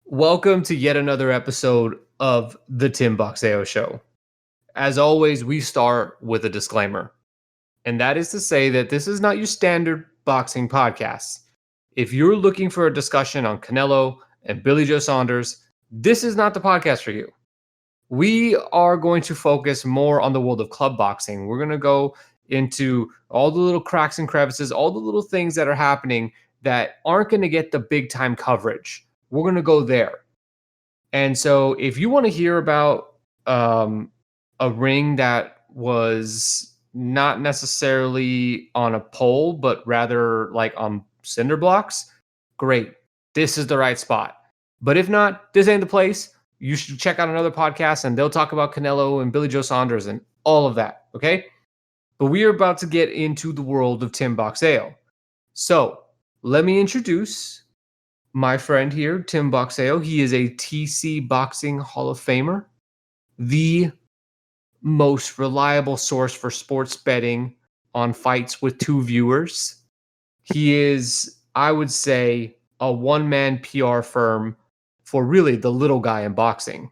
Welcome to yet another episode of the Tim Boxeo Show. As always, we start with a disclaimer, and that is to say that this is not your standard boxing podcast. If you're looking for a discussion on Canelo and Billy Joe Saunders, this is not the podcast for you. We are going to focus more on the world of club boxing. We're going to go into all the little cracks and crevices, all the little things that are happening that aren't going to get the big time coverage. We're going to go there. And so, if you want to hear about a ring that was not necessarily on a pole, but rather like on cinder blocks, great. This is the right spot. But if not, this ain't the place. You should check out another podcast and they'll talk about Canelo and Billy Joe Saunders and all of that. Okay. But we are about to get into the world of Tim Boxeo. So let me introduce my friend here, Tim Boxeo. He is a TC Boxing Hall of Famer, the most reliable source for sports betting on fights with two viewers. He is, I would say, a one-man PR firm for really the little guy in boxing.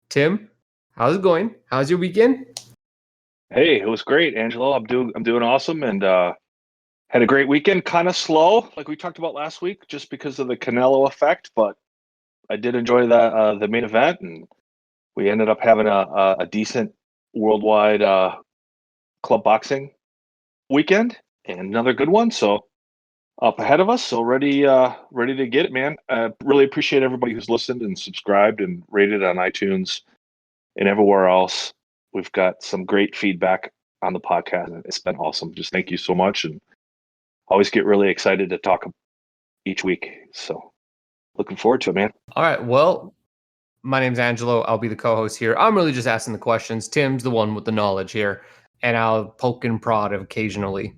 Tim, how's it going? How's your weekend? Hey, it was great, Angelo. I'm doing awesome, and had a great weekend. Kind of slow, like we talked about last week, just because of the Canelo effect. But I did enjoy the main event, and we ended up having a decent worldwide club boxing weekend, and another good one. So up ahead of us, so ready to get it, man. Really appreciate everybody who's listened and subscribed and rated on iTunes and everywhere else. We've got some great feedback on the podcast, and it's been awesome. Just thank you so much, and always get really excited to talk each week. So looking forward to it, man. All right. Well, my name's Angelo. I'll be the co-host here. I'm really just asking the questions. Tim's the one with the knowledge here, and I'll poke and prod occasionally.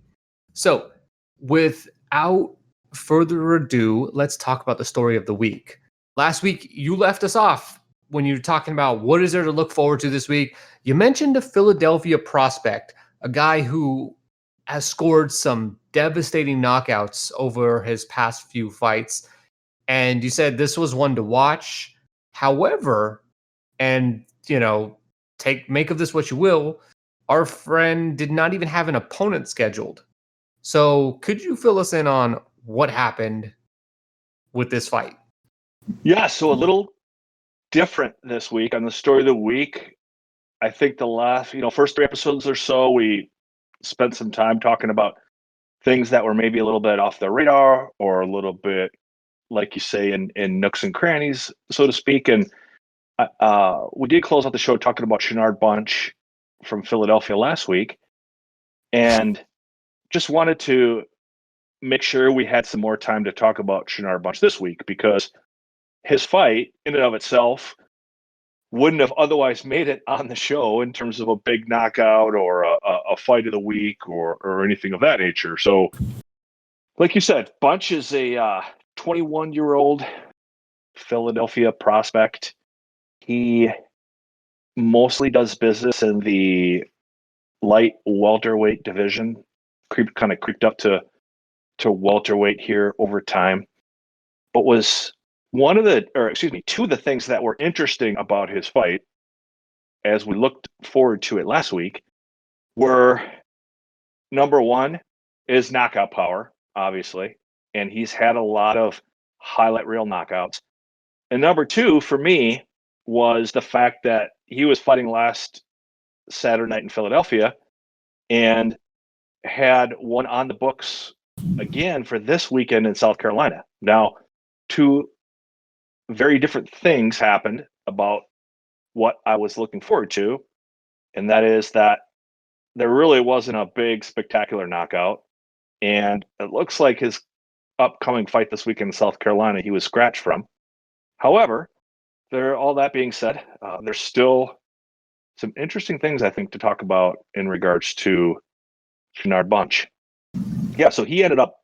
So, without further ado, let's talk about the story of the week. Last week, you left us off when you were talking about what is there to look forward to this week. You mentioned a Philadelphia prospect, a guy who has scored some devastating knockouts over his past few fights. And you said this was one to watch. However, and make of this what you will, our friend did not even have an opponent scheduled. So could you fill us in on what happened with this fight? Yeah, so a little different this week on the story of the week. I think the last, first 3 episodes or so, we spent some time talking about things that were maybe a little bit off the radar or a little bit, like you say, in nooks and crannies, so to speak. And we did close out the show talking about Shenard Bunch from Philadelphia last week, and just wanted to make sure we had some more time to talk about Shenard Bunch this week, because his fight in and of itself wouldn't have otherwise made it on the show in terms of a big knockout or a fight of the week or anything of that nature. So, like you said, Bunch is a 21-year-old Philadelphia prospect. He mostly does business in the light welterweight division, kind of creeped up to welterweight here over time, but was two of the things that were interesting about his fight, as we looked forward to it last week, were number one is knockout power, obviously, and he's had a lot of highlight reel knockouts. And number two, for me, was the fact that he was fighting last Saturday night in Philadelphia and had one on the books again for this weekend in South Carolina. Now, two very different things happened about what I was looking forward to, and that is that there really wasn't a big spectacular knockout, and it looks like his upcoming fight this weekend in South Carolina he was scratched from. However, all that being said, there's still some interesting things I think to talk about in regards to Shenard Bunch. Yeah, so he ended up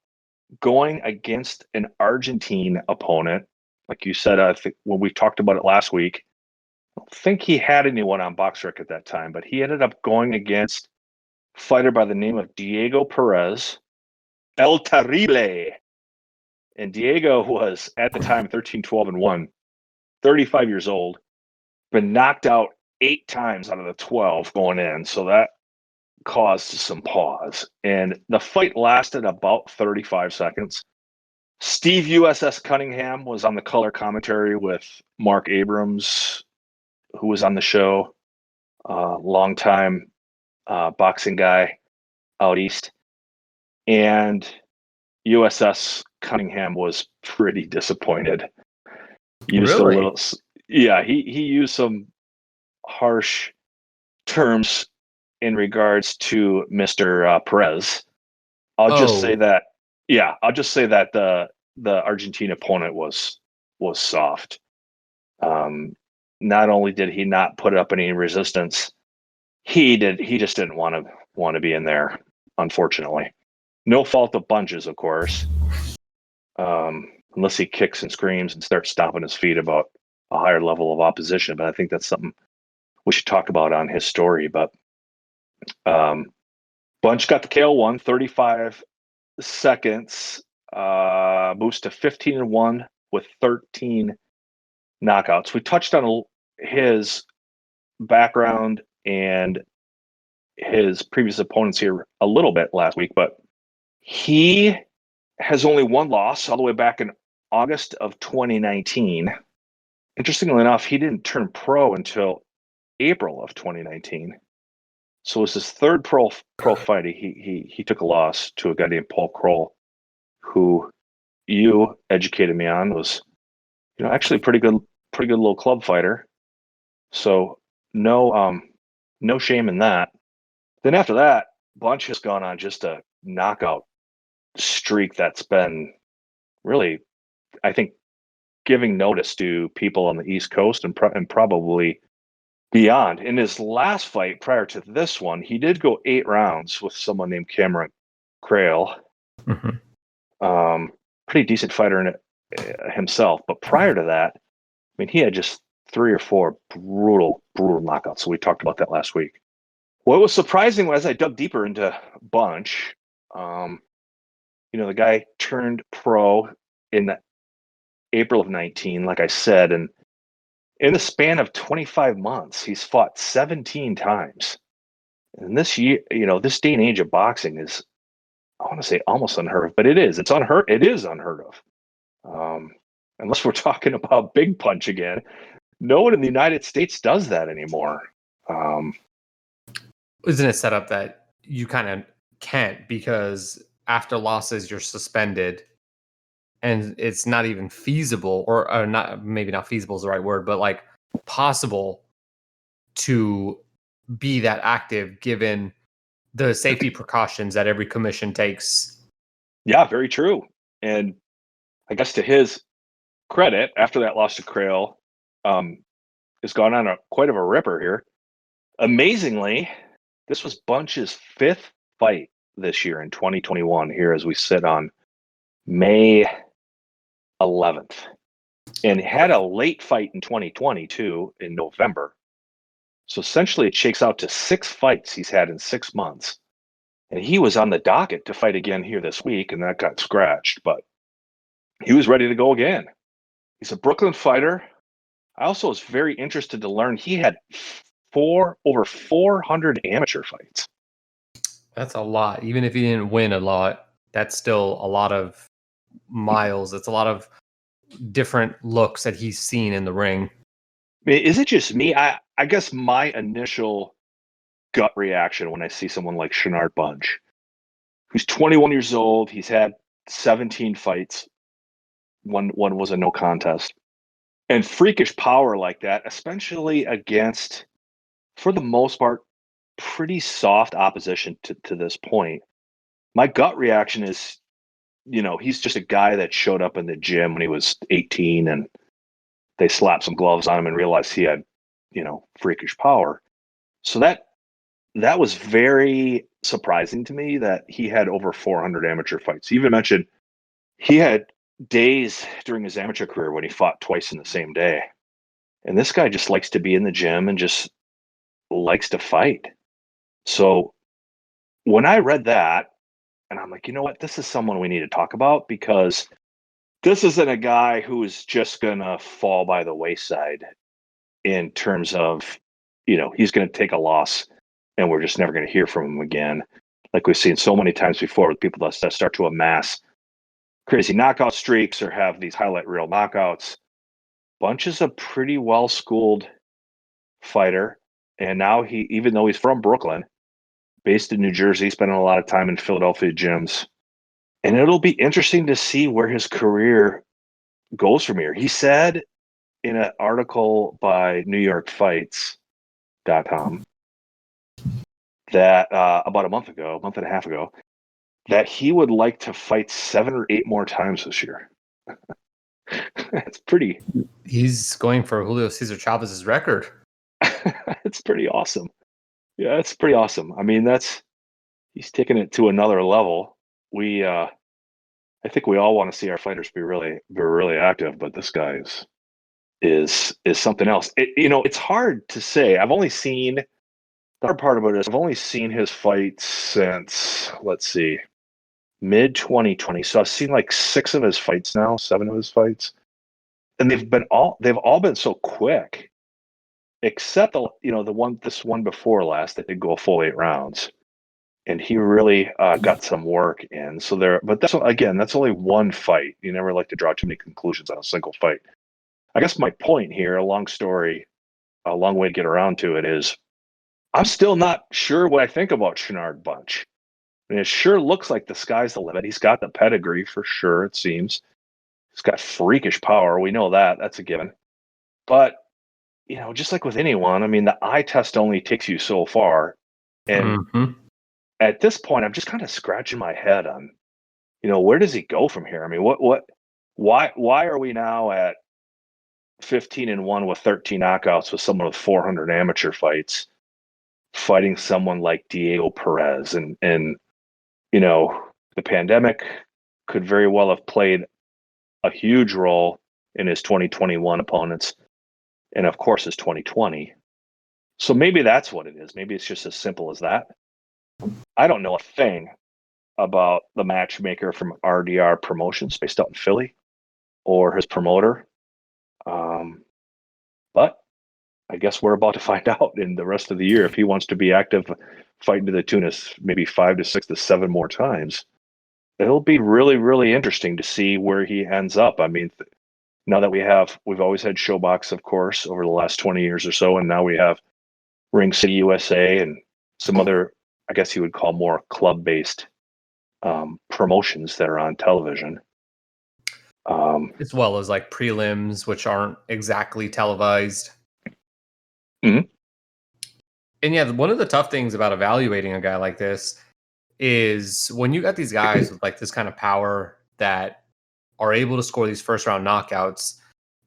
going against an Argentine opponent. Like you said, I think when we talked about it last week, I don't think he had anyone on BoxRec at that time, but he ended up going against a fighter by the name of Diego Perez, El Terrible. And Diego was, at the time, 13-12-1. 35 years old, been knocked out 8 times out of the 12 going in. So that caused some pause. And the fight lasted about 35 seconds. Steve USS Cunningham was on the color commentary with Mark Abrams, who was on the show, longtime boxing guy out east. And USS Cunningham was pretty disappointed. Used a Really? little, yeah. He used some harsh terms in regards to Mr. Perez. I'll just say that, yeah. I'll just say that the Argentine opponent was soft. Not only did he not put up any resistance, he just didn't want to be in there. Unfortunately, no fault of Bunge's, of course. Unless he kicks and screams and starts stomping his feet about a higher level of opposition. But I think that's something we should talk about on his story. But Bunch got the KO 35 seconds, moves to 15-1 with 13 knockouts. We touched on his background and his previous opponents here a little bit last week, but he has only one loss all the way back in August of 2019. Interestingly enough, he didn't turn pro until April of 2019. So it was his third pro fight. He took a loss to a guy named Paul Kroll, who you educated me on was, actually a pretty good little club fighter. So no shame in that. Then after that, Bunch has gone on just a knockout streak that's been really, I think, giving notice to people on the East Coast and probably beyond. In his last fight prior to this one, he did go 8 rounds with someone named Cameron Crail. Mm-hmm. Pretty decent fighter in it himself. But prior to that, I mean, he had just 3 or 4 brutal knockouts. So we talked about that last week. What was surprising as I dug deeper into Bunch, the guy turned pro in April of 19, like I said, and in the span of 25 months, he's fought 17 times. And this year, this day and age of boxing is, I want to say, almost unheard of, but it is. It is unheard of. Unless we're talking about Big Punch again. No one in the United States does that anymore. Isn't it set up that you kind of can't, because after losses you're suspended, and it's not even feasible, or not, maybe not feasible is the right word, but like possible to be that active given the safety precautions that every commission takes. Yeah, very true. And I guess to his credit, after that loss to Crail, has gone on quite of a ripper here. Amazingly, this was Bunch's 5th fight this year in 2021 here as we sit on May 11th. And had a late fight in 2022 in November. So essentially it shakes out to 6 fights he's had in 6 months. And he was on the docket to fight again here this week, and that got scratched. But he was ready to go again. He's a Brooklyn fighter. I also was very interested to learn he had over 400 amateur fights. That's a lot. Even if he didn't win a lot, that's still a lot of miles. It's a lot of different looks that he's seen in the ring. I mean, is it just me? I guess my initial gut reaction when I see someone like Shenard Bunch, who's 21 years old, he's had 17 fights. One was a no contest. And freakish power like that, especially against, for the most part, pretty soft opposition to this point. My gut reaction is, he's just a guy that showed up in the gym when he was 18 and they slapped some gloves on him and realized he had, freakish power. So that was very surprising to me that he had over 400 amateur fights. He even mentioned he had days during his amateur career when he fought twice in the same day. And this guy just likes to be in the gym and just likes to fight. So when I read that, and I'm like, you know what, this is someone we need to talk about, because this isn't a guy who is just going to fall by the wayside in terms of, he's going to take a loss and we're just never going to hear from him again. Like we've seen so many times before with people that start to amass crazy knockout streaks or have these highlight reel knockouts. Bunch is a pretty well-schooled fighter. And now even though he's from Brooklyn, based in New Jersey, spending a lot of time in Philadelphia gyms. And it'll be interesting to see where his career goes from here. He said in an article by NewYorkFights.com that about a month and a half ago, that he would like to fight 7 or 8 more times this year. That's pretty. He's going for Julio Cesar Chavez's record. It's pretty awesome. Yeah, it's pretty awesome. I mean, he's taking it to another level. I think we all want to see our fighters be really active, but this guy is something else. It's hard to say. The hard part about it is I've only seen his fights since, let's see, mid 2020. So I've seen like 6 of his fights now, 7 of his fights, and they've all been so quick, except this one before last that did go a full 8 rounds. And he really got some work in. But that's only one fight. You never like to draw too many conclusions on a single fight. I guess my point here, a long story, a long way to get around to it, is I'm still not sure what I think about Shenard Bunch. I mean, it sure looks like the sky's the limit. He's got the pedigree for sure, it seems. He's got freakish power. We know that. That's a given. But, just like with anyone, I mean, the eye test only takes you so far. And at this point, I'm just kind of scratching my head on, where does he go from here? I mean, why are we now at 15-1 with 13 knockouts with someone with 400 amateur fights, fighting someone like Diego Perez? And the pandemic could very well have played a huge role in his 2021 opponents, and of course his 2020. So maybe that's what it is. Maybe it's just as simple as that. I don't know a thing about the matchmaker from RDR Promotions based out in Philly or his promoter. But I guess we're about to find out in the rest of the year if he wants to be active, fighting to the tune of maybe 5 to 6 to 7 more times. It'll be really, really interesting to see where he ends up. I mean, now that we've always had Showbox, of course, over the last 20 years or so, and now we have Ring City USA and some other, I guess you would call more club-based promotions that are on television. As well as like prelims, which aren't exactly televised. Mm-hmm. And yeah, one of the tough things about evaluating a guy like this is when you got these guys with like this kind of power that are able to score these first round knockouts,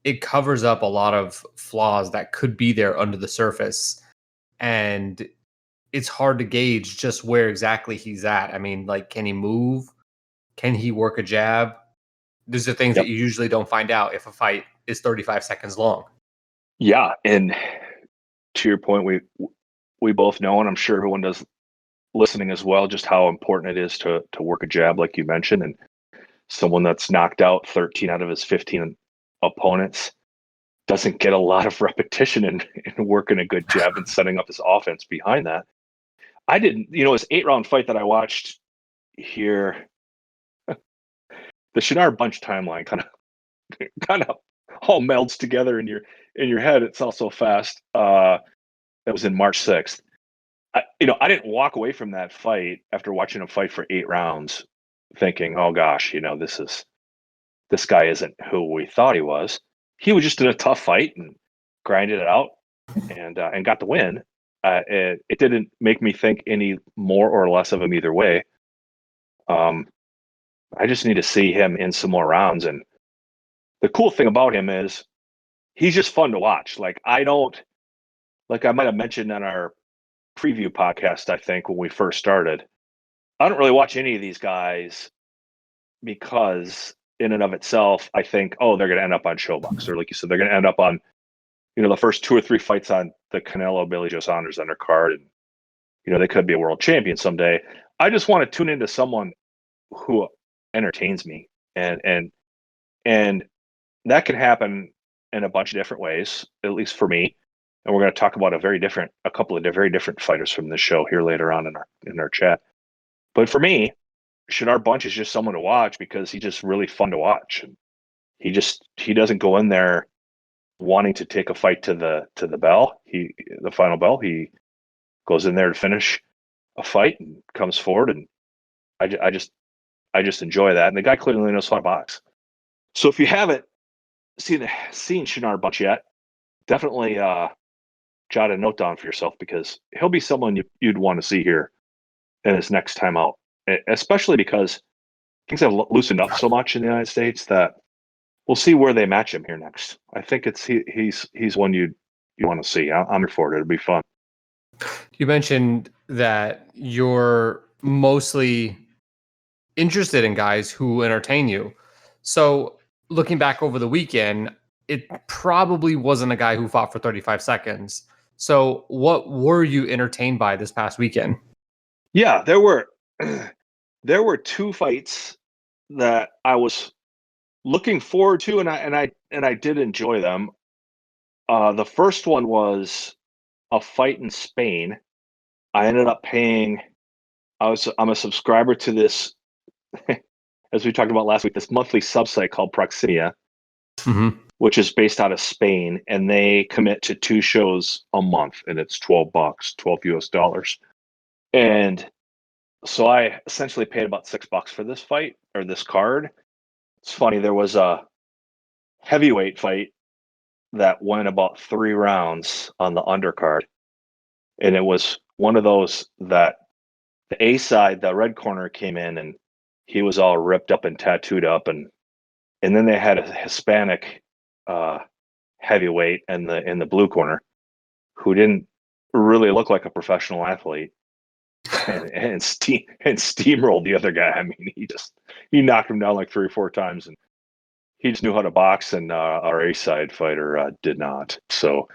it covers up a lot of flaws that could be there under the surface. And it's hard to gauge just where exactly he's at. I mean, like, can he move? Can he work a jab? These are things that you usually don't find out if a fight is 35 seconds long. Yeah, and to your point, we both know, and I'm sure everyone does listening as well, just how important it is to work a jab, like you mentioned. And someone that's knocked out 13 out of his 15 opponents doesn't get a lot of repetition in working a good jab and setting up his offense behind that. I didn't, this 8-round fight that I watched here, the Shenard Bunch timeline kind of all melds together in your head. It's all so fast. That was in March 6th. I didn't walk away from that fight after watching him fight for 8 rounds thinking, oh gosh, this guy isn't who we thought he was. He was just in a tough fight and grinded it out and got the win. It didn't make me think any more or less of him either way. I just need to see him in some more rounds. And the cool thing about him is he's just fun to watch. Like I might have mentioned on our preview podcast, I think when we first started, I don't really watch any of these guys because in and of itself, I think, oh, they're going to end up on Showbox. Or like you said, they're going to end up on, the first 2 or 3 fights on the Canelo Billy Joe Saunders undercard. And, they could be a world champion someday. I just want to tune into someone who entertains me and And that can happen in a bunch of different ways, at least for me. And we're going to talk about a couple of very different fighters from this show here later on in our chat. But for me, Shadar Bunch is just someone to watch because he's just really fun to watch. And he doesn't go in there wanting to take a fight to the bell. The final bell. He goes in there to finish a fight and comes forward, and I just enjoy that. And the guy clearly knows how to box. So if you haven't seen Shadar Bunch yet, definitely jot a note down for yourself because he'll be someone you'd want to see here in his next time out, especially because things have loosened up so much in the United States that we'll see where they match him here next. I think he's one you want to see. I'm here for it. It'll be fun. You mentioned that you're mostly interested in guys who entertain you. So looking back over the weekend, it probably wasn't a guy who fought for 35 seconds. So what were you entertained by this past weekend? Yeah, there were two fights that I was looking forward to, and I did enjoy them. The first one was a fight in Spain. I ended up paying. I'm a subscriber to this, as we talked about last week, this monthly subsite called Proximia, which is based out of Spain, and they commit to 2 shows a month, and it's $12, $12 US. And so I essentially paid about $6 for this fight or this card. It's funny, there was a heavyweight fight that went about 3 rounds on the undercard. And it was one of those that the A side, the red corner, came in and he was all ripped up and tattooed up, and then they had a Hispanic heavyweight in the blue corner who didn't really look like a professional athlete, and steamrolled the other guy. I mean, he knocked him down like 3 or 4 times, and he just knew how to box, and our A side fighter did not. So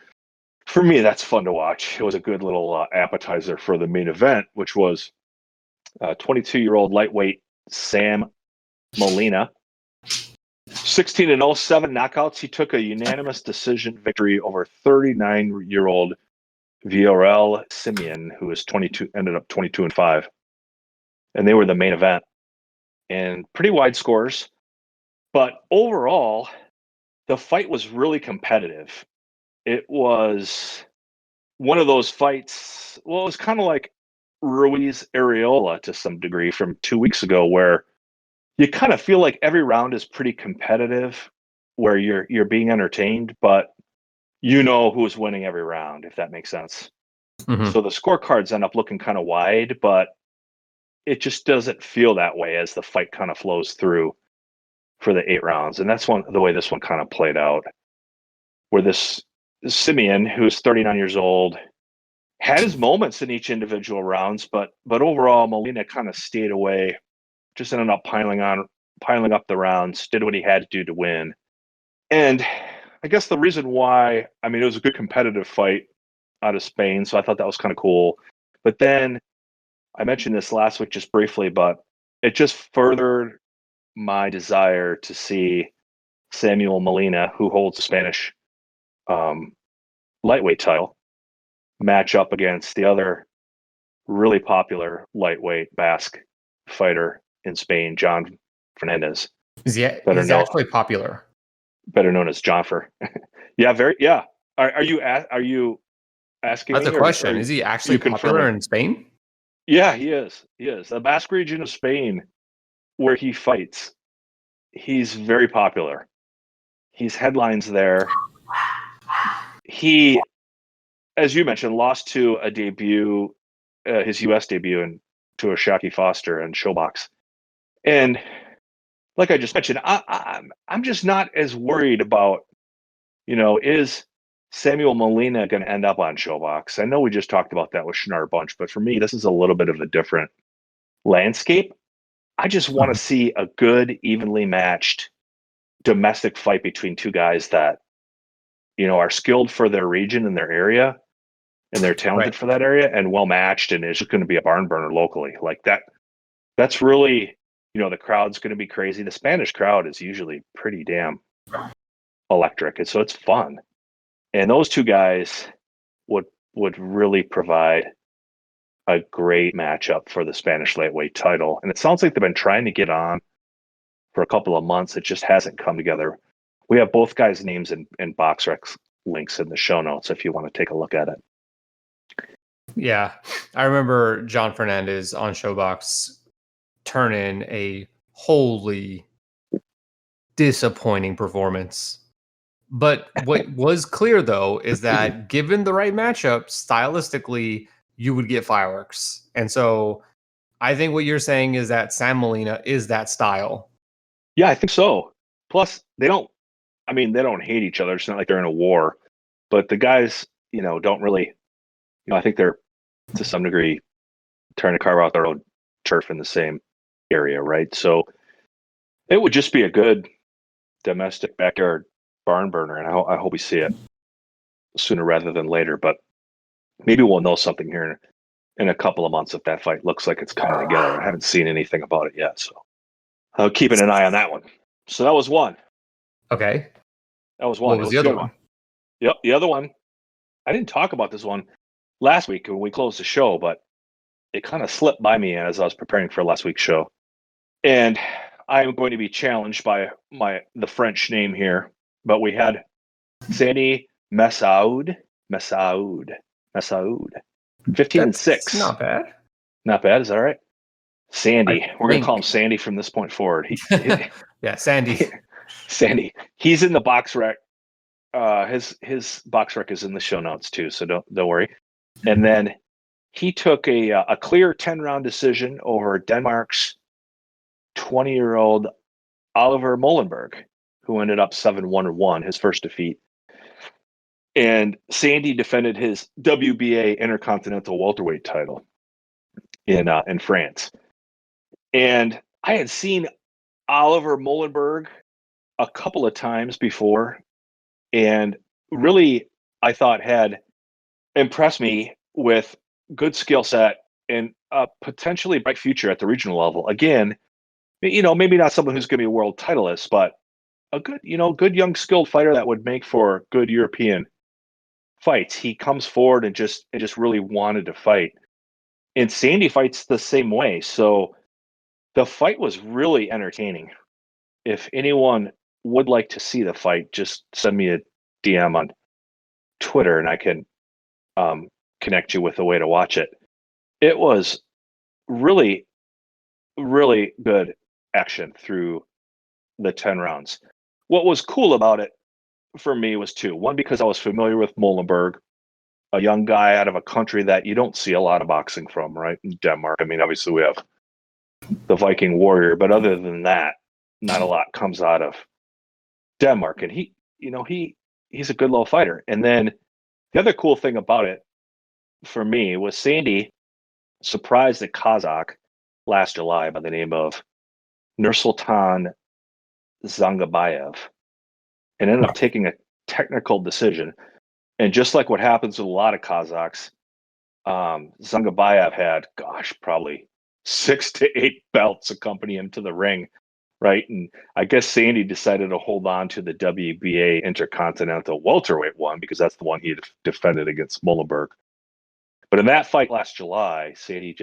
for me, that's fun to watch. It was a good little appetizer for the main event, which was 22-year-old lightweight Sam Molina. 16-0, 7 knockouts. He took a unanimous decision victory over 39-year-old Viorel Simeon, who was 22, ended up 22-5. And they were the main event. And pretty wide scores. But overall, the fight was really competitive. It was one of those fights. Well, it was kind of like Ruiz Areola to some degree from 2 weeks ago, where you kind of feel like every round is pretty competitive, where you're being entertained, but you know who's winning every round, if that makes sense. So the scorecards end up looking kind of wide, but it just doesn't feel that way as the fight kind of flows through for the 8 rounds. And that's the way this one kind of played out, where this Simeon, who's 39 years old, had his moments in each individual rounds, but overall Molina kind of stayed away, just ended up piling up the rounds, did what he had to do to win. And I guess the reason why, I mean, it was a good competitive fight out of Spain, so I thought that was kind of cool. But then I mentioned this last week just briefly, but it just furthered my desire to see Samuel Molina, who holds the Spanish lightweight title, match up against the other really popular lightweight Basque fighter in Spain, John Fernandez. He's actually popular. Better known as Jonfer. Yeah. Are you asking That's me? a question. Or is he actually popular in Spain? Yeah, he is. The Basque region of Spain, where he fights, he's very popular. He's headlines there. He, as you mentioned, lost to a debut, his U.S. debut, and to a Shaki Foster and Showbox. And like I just mentioned, I'm just not as worried about, is Samuel Molina going to end up on Showbox? I know we just talked about that with Shadar Bunch, but for me, this is a little bit of a different landscape. I just want to see a good, evenly matched domestic fight between 2 guys that, are skilled for their region and their area, and they're talented for that area and well matched, and it's just going to be a barn burner locally like that. That's really the crowd's going to be crazy. The Spanish crowd is usually pretty damn electric, and so it's fun. And those two guys would really provide a great matchup for the Spanish lightweight title. And it sounds like they've been trying to get on for a couple of months. It just hasn't come together. We have both guys' names in BoxRec links in the show notes if you want to take a look at it. Yeah, I remember John Fernandez on Showbox turn in a wholly disappointing performance. But what was clear, though, is that given the right matchup, stylistically, you would get fireworks. And so I think what you're saying is that Sam Molina is that style. Yeah, I think so. Plus, they don't hate each other. It's not like they're in a war. But the guys, don't really, I think they're to some degree trying to carve out their own turf in the same area, right? So it would just be a good domestic backyard barn burner, and I hope we see it sooner rather than later. But maybe we'll know something here in a couple of months if that fight looks like it's coming together. I haven't seen anything about it yet, so I'm keeping an eye on that one. So that was one. Okay. That was one. What was the other one? Yep, the other one. I didn't talk about this one last week when we closed the show, but it kind of slipped by me as I was preparing for last week's show. And I'm going to be challenged by the French name here, but we had Sandy Messaoud, 15-6. Not bad. Not bad. Is that right? Sandy. We're going to call him Sandy from this point forward. Yeah, Sandy. Sandy. He's in the BoxRec. His BoxRec is in the show notes too, so don't worry. And then he took a clear 10-round decision over Denmark's 20-year-old Oliver Molenberg, who ended up 7-1-1, his first defeat. And Sandy defended his WBA Intercontinental Welterweight title in France. And I had seen Oliver Molenberg a couple of times before, and really, I thought had impressed me with good skill set and a potentially bright future at the regional level. Again, maybe not someone who's going to be a world titleist, but a good young skilled fighter that would make for good European fights. He comes forward and just really wanted to fight. And Sandy fights the same way. So the fight was really entertaining. If anyone would like to see the fight, just send me a DM on Twitter and I can connect you with a way to watch it. It was really, really good action through the 10 rounds. What was cool about it for me was two. One, because I was familiar with Molenberg, a young guy out of a country that you don't see a lot of boxing from, right? In Denmark. I mean, obviously we have the Viking Warrior, but other than that, not a lot comes out of Denmark. And he's a good little fighter. And then the other cool thing about it for me was Sandy surprised a Kazakh last July by the name of Nursultan Zangabayev and ended up taking a technical decision. And just like what happens with a lot of Kazakhs, Zangabayev had, probably 6 to 8 belts accompany him to the ring, right? And I guess Sandy decided to hold on to the WBA Intercontinental Welterweight one because that's the one he had defended against Molenberg. But in that fight last July, Sandy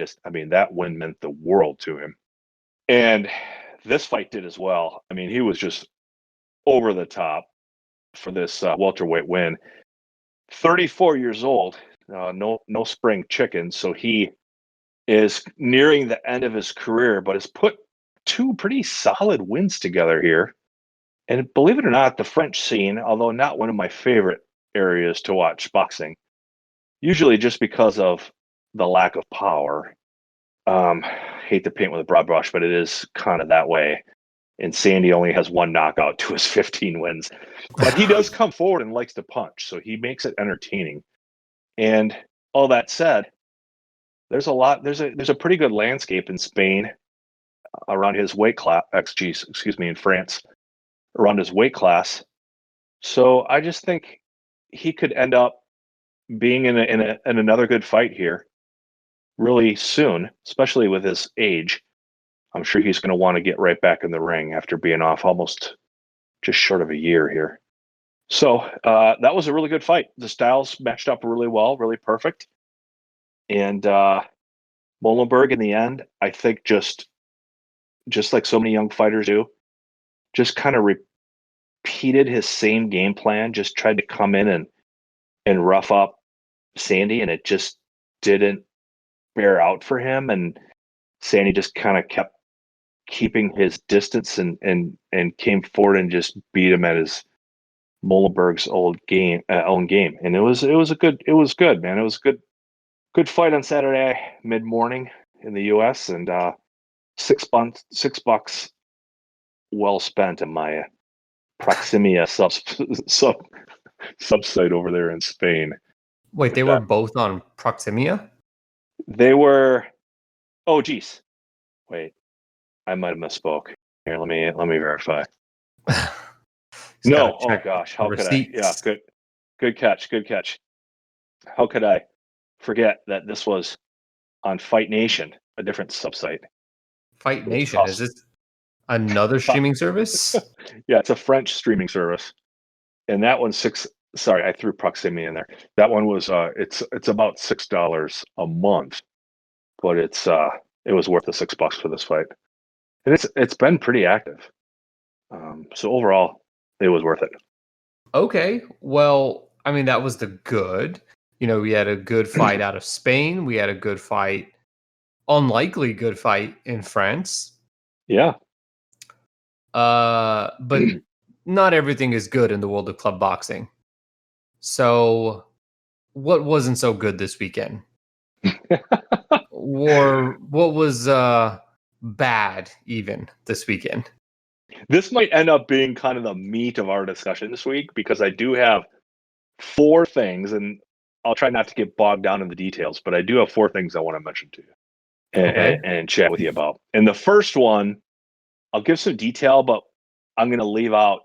that win meant the world to him. And this fight did as well. I mean, he was just over the top for this welterweight win. 34 years old, no spring chicken. So he is nearing the end of his career, but has put 2 pretty solid wins together here. And believe it or not, the French scene, although not one of my favorite areas to watch boxing, usually just because of the lack of power. Hate to paint with a broad brush, but it is kind of that way. And Sandy only has 1 knockout to his 15 wins. But he does come forward and likes to punch, so he makes it entertaining. And all that said, there's a pretty good landscape in Spain around his weight class, in France, around his weight class. So I just think he could end up being in another good fight here really soon, especially with his age. I'm sure he's going to want to get right back in the ring after being off almost just short of a year here. So that was a really good fight. The styles matched up really well, really perfect. And Molenberg in the end, I think just like so many young fighters do, just kind of repeated his same game plan, just tried to come in and rough up Sandy, and it just didn't bear out for him. And Sandy just kind of kept keeping his distance and came forward and just beat him at his Molenberg's own game. And it was good, man. It was good fight on Saturday mid morning in the US, and $6 well spent in my Proximia site over there in Spain. Wait, they were both on Proximia? They were. Oh, geez. Wait, I might have misspoke. Here, let me verify. No. Oh gosh, how could I? Yeah, good catch. How could I forget that this was on Fight Nation, a different subsite? Fight Nation, is this another streaming service? Yeah, it's a French streaming service, and that one's six. Sorry, I threw Proximity in there. That one was it's about $6 a month, but it was worth the $6 for this fight, and it's been pretty active. So overall, it was worth it. Okay, well, I mean that was the good. We had a good fight out of Spain. We had a good fight, unlikely good fight in France. Yeah. But not everything is good in the world of club boxing. So, what wasn't so good this weekend? Or what was bad even this weekend? This might end up being kind of the meat of our discussion this week, because I do have 4 things, and I'll try not to get bogged down in the details, but I do have 4 things I want to mention to you and chat with you about. And the first one, I'll give some detail, but I'm going to leave out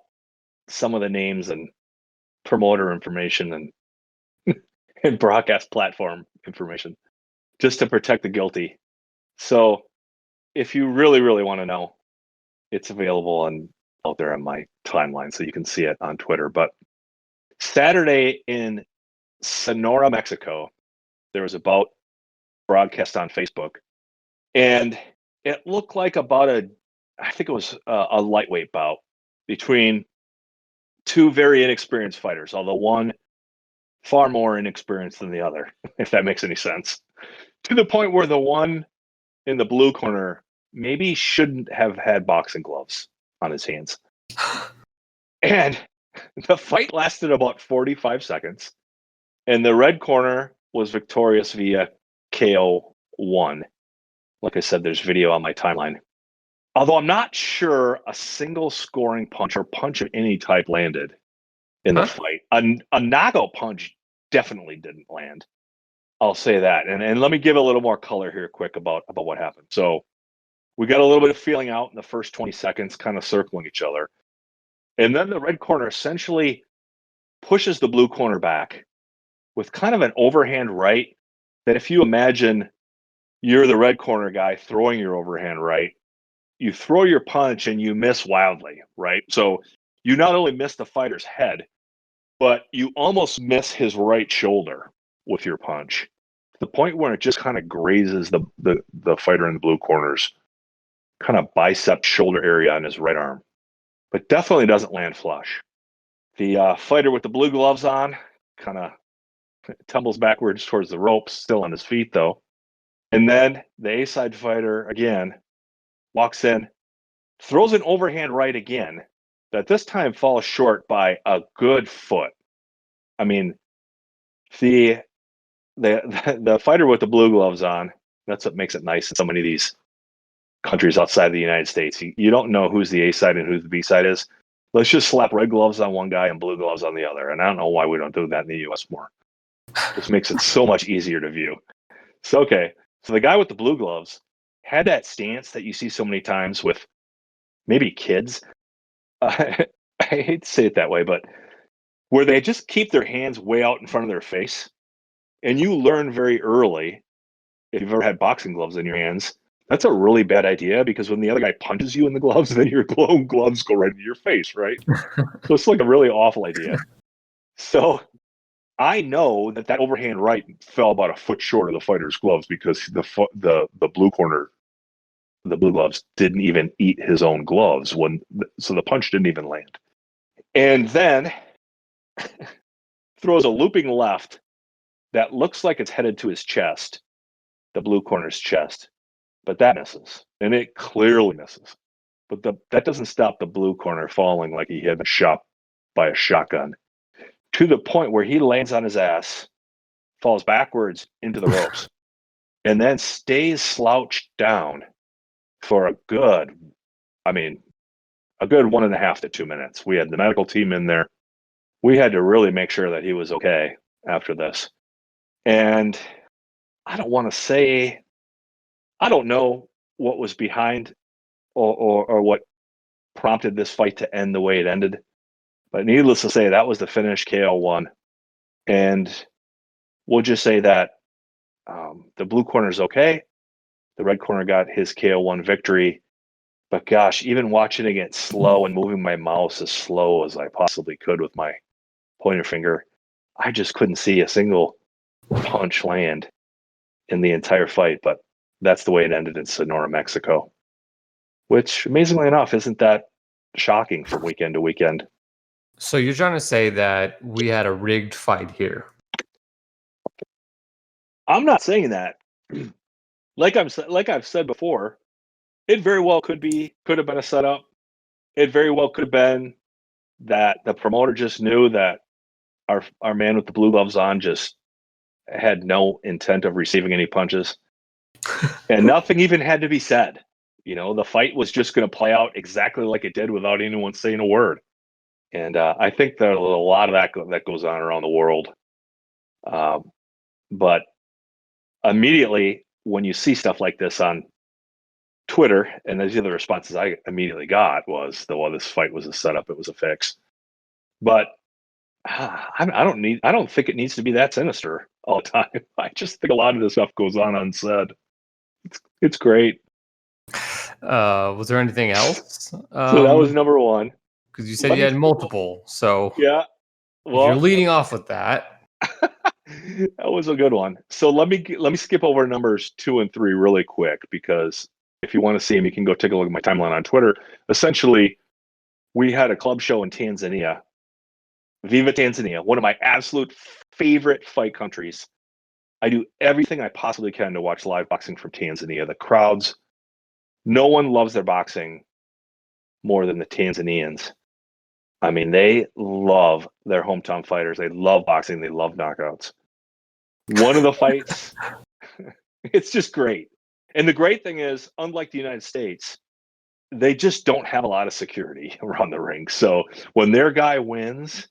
some of the names and promoter information and broadcast platform information just to protect the guilty. So if you really, really want to know, it's available and out there on my timeline, so you can see it on Twitter. But Saturday in Sonora, Mexico, there was a bout broadcast on Facebook, and it looked like I think it was a lightweight bout between 2 very inexperienced fighters, although one far more inexperienced than the other, if that makes any sense. To the point where the one in the blue corner maybe shouldn't have had boxing gloves on his hands. And the fight lasted about 45 seconds, and the red corner was victorious via KO 1. Like I said, there's video on my timeline. Although I'm not sure a single scoring punch or punch of any type landed in the fight. A knockout punch definitely didn't land. I'll say that. And let me give a little more color here quick about what happened. So we got a little bit of feeling out in the first 20 seconds, kind of circling each other. And then the red corner essentially pushes the blue corner back with kind of an overhand right that, if you imagine you're the red corner guy throwing your overhand right, you throw your punch and you miss wildly, right? So you not only miss the fighter's head, but you almost miss his right shoulder with your punch, to the point where it just kind of grazes the fighter in the blue corner's kind of bicep shoulder area on his right arm, but definitely doesn't land flush. The fighter with the blue gloves on kind of tumbles backwards towards the ropes, still on his feet though. And then the A-side fighter again walks in, throws an overhand right again, that this time falls short by a good foot. I mean, the fighter with the blue gloves on, that's what makes it nice in so many of these countries outside of the United States. You don't know who's the A side and who the B side is. Let's just slap red gloves on one guy and blue gloves on the other. And I don't know why we don't do that in the US more. This makes it so much easier to view. So the guy with the blue gloves had that stance that you see so many times with maybe kids. I hate to say it that way, but where they just keep their hands way out in front of their face. And you learn very early, if you've ever had boxing gloves in your hands, that's a really bad idea because when the other guy punches you in the gloves, then your gloves go right into your face, right? So it's like a really awful idea. So I know that overhand right fell about a foot short of the fighter's gloves because the blue corner, the blue gloves, didn't even eat his own gloves so the punch didn't even land. And then throws a looping left that looks like it's headed to his chest, the blue corner's chest, but that misses, and it clearly misses. But that doesn't stop the blue corner falling like he had been shot by a shotgun to the point where he lands on his ass, falls backwards into the ropes, and then stays slouched down for a good 1.5 to 2 minutes. We had the medical team in there. We had to really make sure that he was okay after this. And I don't want to say, I don't know what was behind or what prompted this fight to end the way it ended. But needless to say, that was the finish, KO1. And we'll just say that the blue corner is okay. The red corner got his KO1 victory. But gosh, even watching it get slow and moving my mouse as slow as I possibly could with my pointer finger, I just couldn't see a single punch land in the entire fight. But that's the way it ended in Sonora, Mexico, which amazingly enough isn't that shocking from weekend to weekend. So you're trying to say that we had a rigged fight here? I'm not saying that. Like I've said before, it very well could have been a setup. It very well could have been that the promoter just knew that our man with the blue gloves on just had no intent of receiving any punches, and nothing even had to be said. The fight was just going to play out exactly like it did without anyone saying a word. And I think there's a lot of that goes on around the world. But immediately when you see stuff like this on Twitter, and the other responses I immediately got was, well, this fight was a setup, it was a fix. But I don't think it needs to be that sinister all the time. I just think a lot of this stuff goes on unsaid. It's great. Was there anything else? So that was number one. Because you said you had multiple. So Yeah. if you're Well, leading off with that, that was a good one. So let me skip over numbers 2 and 3 really quick, because if you want to see them, you can go take a look at my timeline on Twitter. Essentially, we had a club show in Tanzania. Viva Tanzania, one of my absolute favorite fight countries. I do everything I possibly can to watch live boxing from Tanzania. The crowds, no one loves their boxing more than the Tanzanians. I mean, they love their hometown fighters. They love boxing. They love knockouts. One of the fights, it's just great. And the great thing is, unlike the United States, they just don't have a lot of security around the ring. So when their guy wins,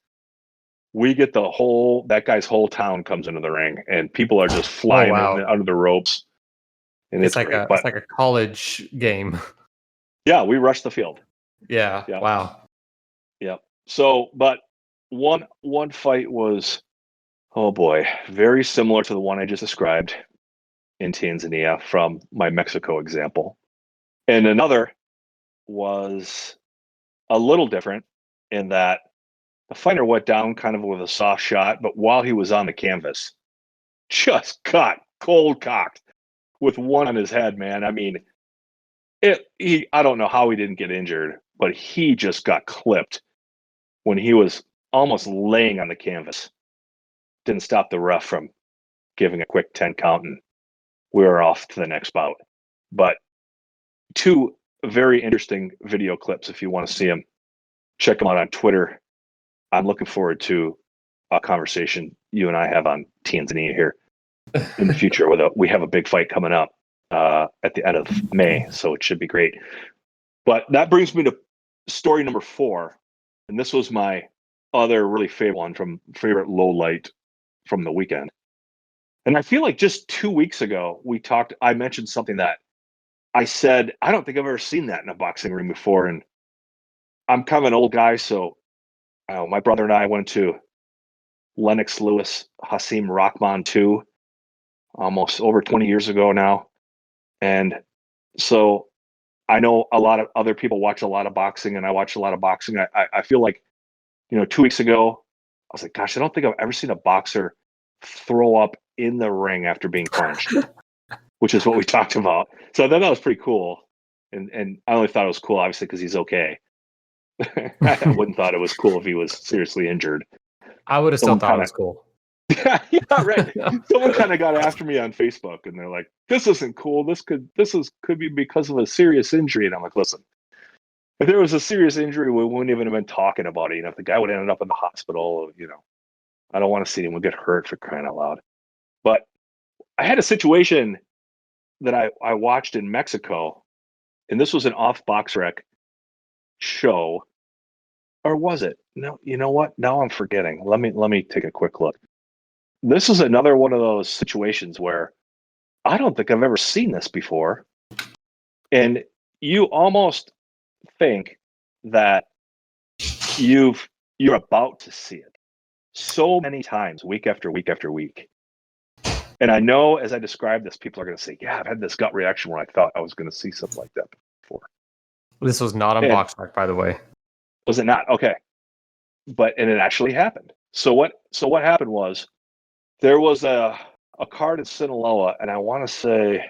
we get that guy's whole town comes into the ring, and people are just flying in wow, under the ropes, and it's great. it's But like a college game. yeah, we rush the field. Yeah. Yeah, Wow. yeah. So, but one fight was, oh boy, very similar to the one I just described in Tanzania from my Mexico example, and another was a little different in that the fighter went down kind of with a soft shot, but while he was on the canvas, just got cold cocked with one on his head, man. I mean, I don't know how he didn't get injured, but he just got clipped when he was almost laying on the canvas. Didn't stop the ref from giving a quick 10 count, and we were off to the next bout. But two very interesting video clips, if you want to see them, check them out on Twitter. I'm looking forward to a conversation you and I have on Tanzania here in the future. We have a big fight coming up at the end of May, so it should be great. But that brings me to story number 4, and this was my other really favorite low light from the weekend. And I feel like just 2 weeks ago I mentioned something that I said I don't think I've ever seen that in a boxing ring before, and I'm kind of an old guy, so my brother and I went to Lennox Lewis Hasim Rahman 2 almost over 20 years ago now. And So I know a lot of other people watch a lot of boxing, and I watch a lot of boxing. I feel like, 2 weeks ago, I was like, gosh, I don't think I've ever seen a boxer throw up in the ring after being punched, which is what we talked about. So I thought that was pretty cool. And I only thought it was cool, obviously, because he's okay. I wouldn't thought it was cool if he was seriously injured. I would have still Someone thought it kind of, was cool. yeah, right. Someone kind of got after me on Facebook, and they're like, "This isn't cool. Could be because of a serious injury." And I'm like, "Listen, if there was a serious injury, we wouldn't even have been talking about it. If the guy would have ended up in the hospital, I don't want to see him get hurt, for crying out loud." But I had a situation that I watched in Mexico, and this was an off box rec show, or was it? No, you know what? Now I'm forgetting. Let me take a quick look. This is another one of those situations where I don't think I've ever seen this before, and you almost think that you're about to see it so many times, week after week after week. And I know as I describe this, people are going to say, "Yeah, I've had this gut reaction where I thought I was going to see something like that before." This was not on And Box Rec, by the way. was it not? Okay. And it actually happened. So what happened was there was a card in Sinaloa, and I want to say,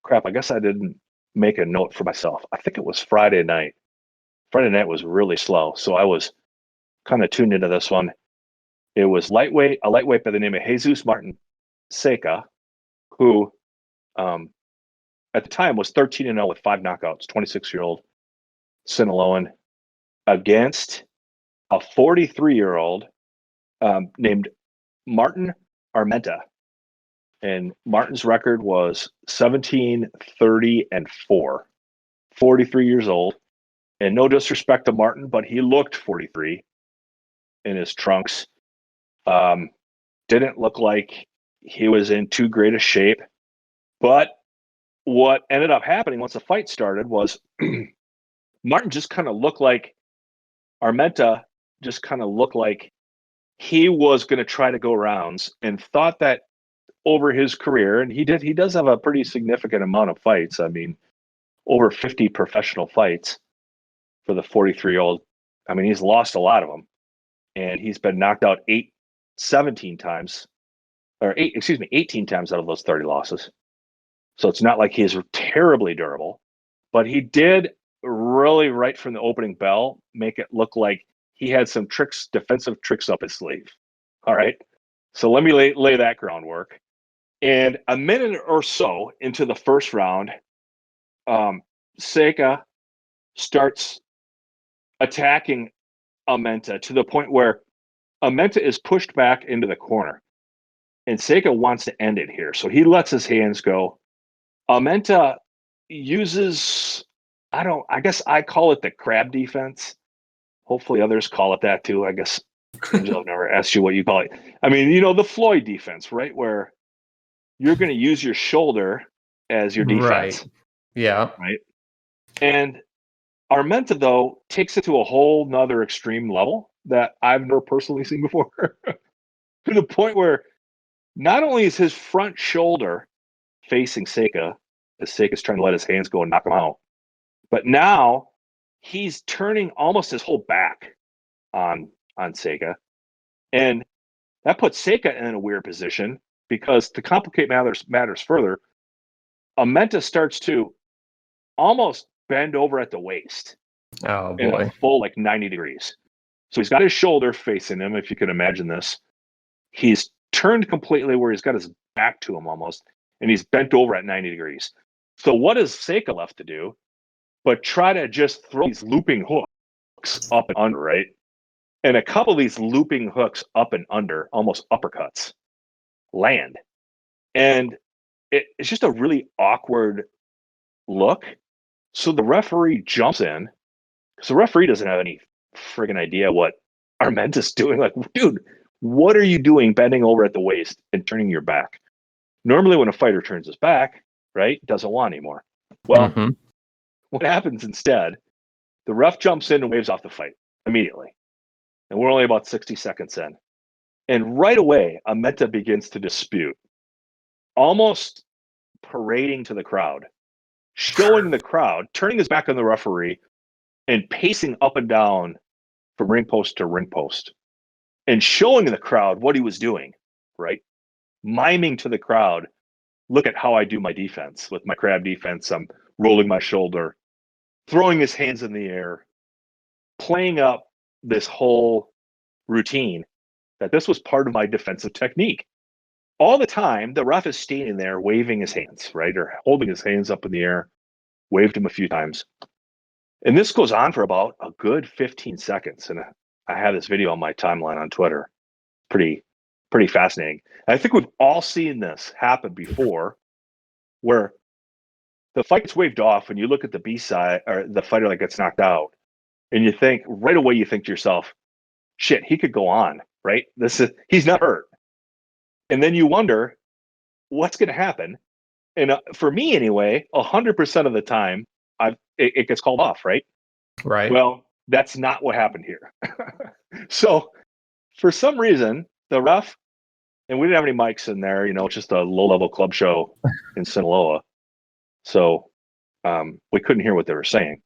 crap, I guess I didn't make a note for myself. I think it was Friday night. Friday night was really slow, so I was kind of tuned into this one. It was a lightweight by the name of Jesus Martin Seca, who um, at the time was 13-0 with 5 knockouts, 26-year-old Sinaloan, against a 43-year-old named Martin Armenta. And Martin's record was 17-30-4. 43 years old. And no disrespect to Martin, but he looked 43 in his trunks. Didn't look like he was in too great a shape. But what ended up happening once the fight started was Martin just kind of looked like Armenta just kind of looked like he was going to try to go rounds, and thought that over his career, and he does have a pretty significant amount of fights. I mean, over 50 professional fights for the 43-year-old. I mean, he's lost a lot of them, and he's been knocked out 17 times, or 18 times out of those 30 losses. So it's not like he's terribly durable, but he did really, right from the opening bell, make it look like he had some tricks, defensive tricks up his sleeve. All right. So let me lay that groundwork. And a minute or so into the first round, Seca starts attacking Armenta to the point where Armenta is pushed back into the corner. And Seca wants to end it here. So he lets his hands go. Armenta uses, I guess I call it the crab defense. Hopefully others call it that too. I guess, Angel, I've never asked you what you call it. I mean, the Floyd defense, right? Where you're going to use your shoulder as your defense. Right. Yeah. Right. And Armenta, though, takes it to a whole nother extreme level that I've never personally seen before. To the point where not only is his front shoulder facing Seca, as Seca's trying to let his hands go and knock him out, but now he's turning almost his whole back on Seca. And that puts Seca in a weird position, because to complicate matters further, Armenta starts to almost bend over at the waist Oh in a boy. full 90 degrees. So he's got his shoulder facing him, if you can imagine this. He's turned completely where he's got his back to him almost, and he's bent over at 90 degrees. So what is Seca left to do but try to just throw these looping hooks up and under, right? And a couple of these looping hooks up and under, almost uppercuts, land. And it's just a really awkward look. So the referee jumps in, because the referee doesn't have any friggin' idea what Armenta's doing. Like, dude, what are you doing bending over at the waist and turning your back? Normally when a fighter turns his back, right, doesn't want anymore. Well, what happens instead, the ref jumps in and waves off the fight immediately. And we're only about 60 seconds in. And right away, Armenta begins to dispute, almost parading to the crowd, showing the crowd, turning his back on the referee, and pacing up and down from ring post to ring post, and showing the crowd what he was doing, right? Miming to the crowd, look at how I do my defense. With my crab defense, I'm rolling my shoulder, throwing his hands in the air, playing up this whole routine that this was part of my defensive technique. All the time, the ref is standing there waving his hands, right? Or holding his hands up in the air, waved him a few times. And this goes on for about a good 15 seconds. And I have this video on my timeline on Twitter. Pretty fascinating. And I think we've all seen this happen before, where the fight gets waved off and you look at the B side or the fighter that gets knocked out, and you think right away, you think to yourself, shit, he could go on, right? He's not hurt. And then you wonder what's going to happen. And for me anyway, 100% of the time, it gets called off, right? Right. Well, that's not what happened here. So for some reason, the ref, and we didn't have any mics in there, just a low-level club show in Sinaloa. So we couldn't hear what they were saying.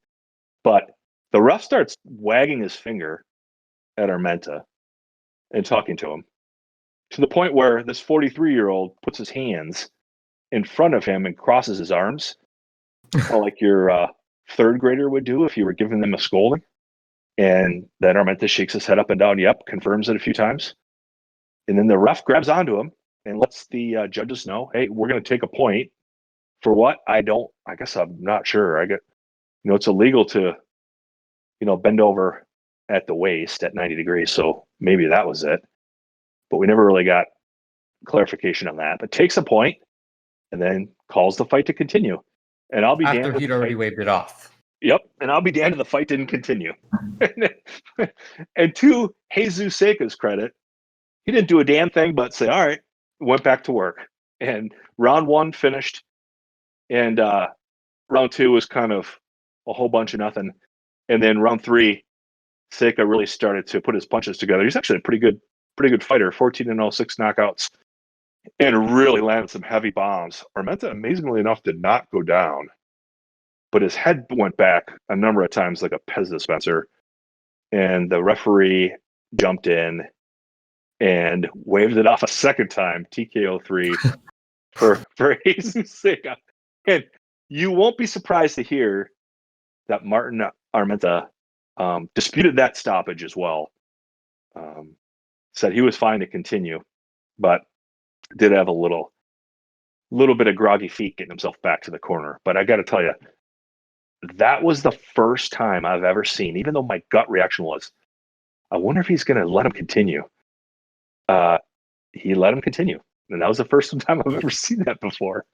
But the ref starts wagging his finger at Armenta and talking to him, to the point where this 43-year-old puts his hands in front of him and crosses his arms, like your third grader would do if you were giving them a scolding. And then Armenta shakes his head up and down, yep, confirms it a few times. And then the ref grabs onto him and lets the judges know, hey, we're going to take a point for what? I guess I'm not sure. It's illegal to, bend over at the waist at 90 degrees. So maybe that was it. But we never really got clarification on that. But takes a point and then calls the fight to continue. And I'll be After damned. he'd already waved it off. Yep. And I'll be damned if the fight didn't continue. And to Jesus Seca's credit, he didn't do a damn thing but say, all right, went back to work. And round one finished. And round two was kind of a whole bunch of nothing. And then round three, Seca really started to put his punches together. He's actually a pretty good fighter, 14-0, 6 knockouts, and really landed some heavy bombs. Armenta, amazingly enough, did not go down, but his head went back a number of times like a Pez dispenser. And the referee jumped in and waved it off a second time, TKO 3 for Jesus Seca. And you won't be surprised to hear that Martin Armenta disputed that stoppage as well. Said he was fine to continue, but did have a little bit of groggy feet getting himself back to the corner. But I got to tell you, that was the first time I've ever seen, even though my gut reaction was, I wonder if he's going to let him continue. He let him continue. And that was the first time I've ever seen that before.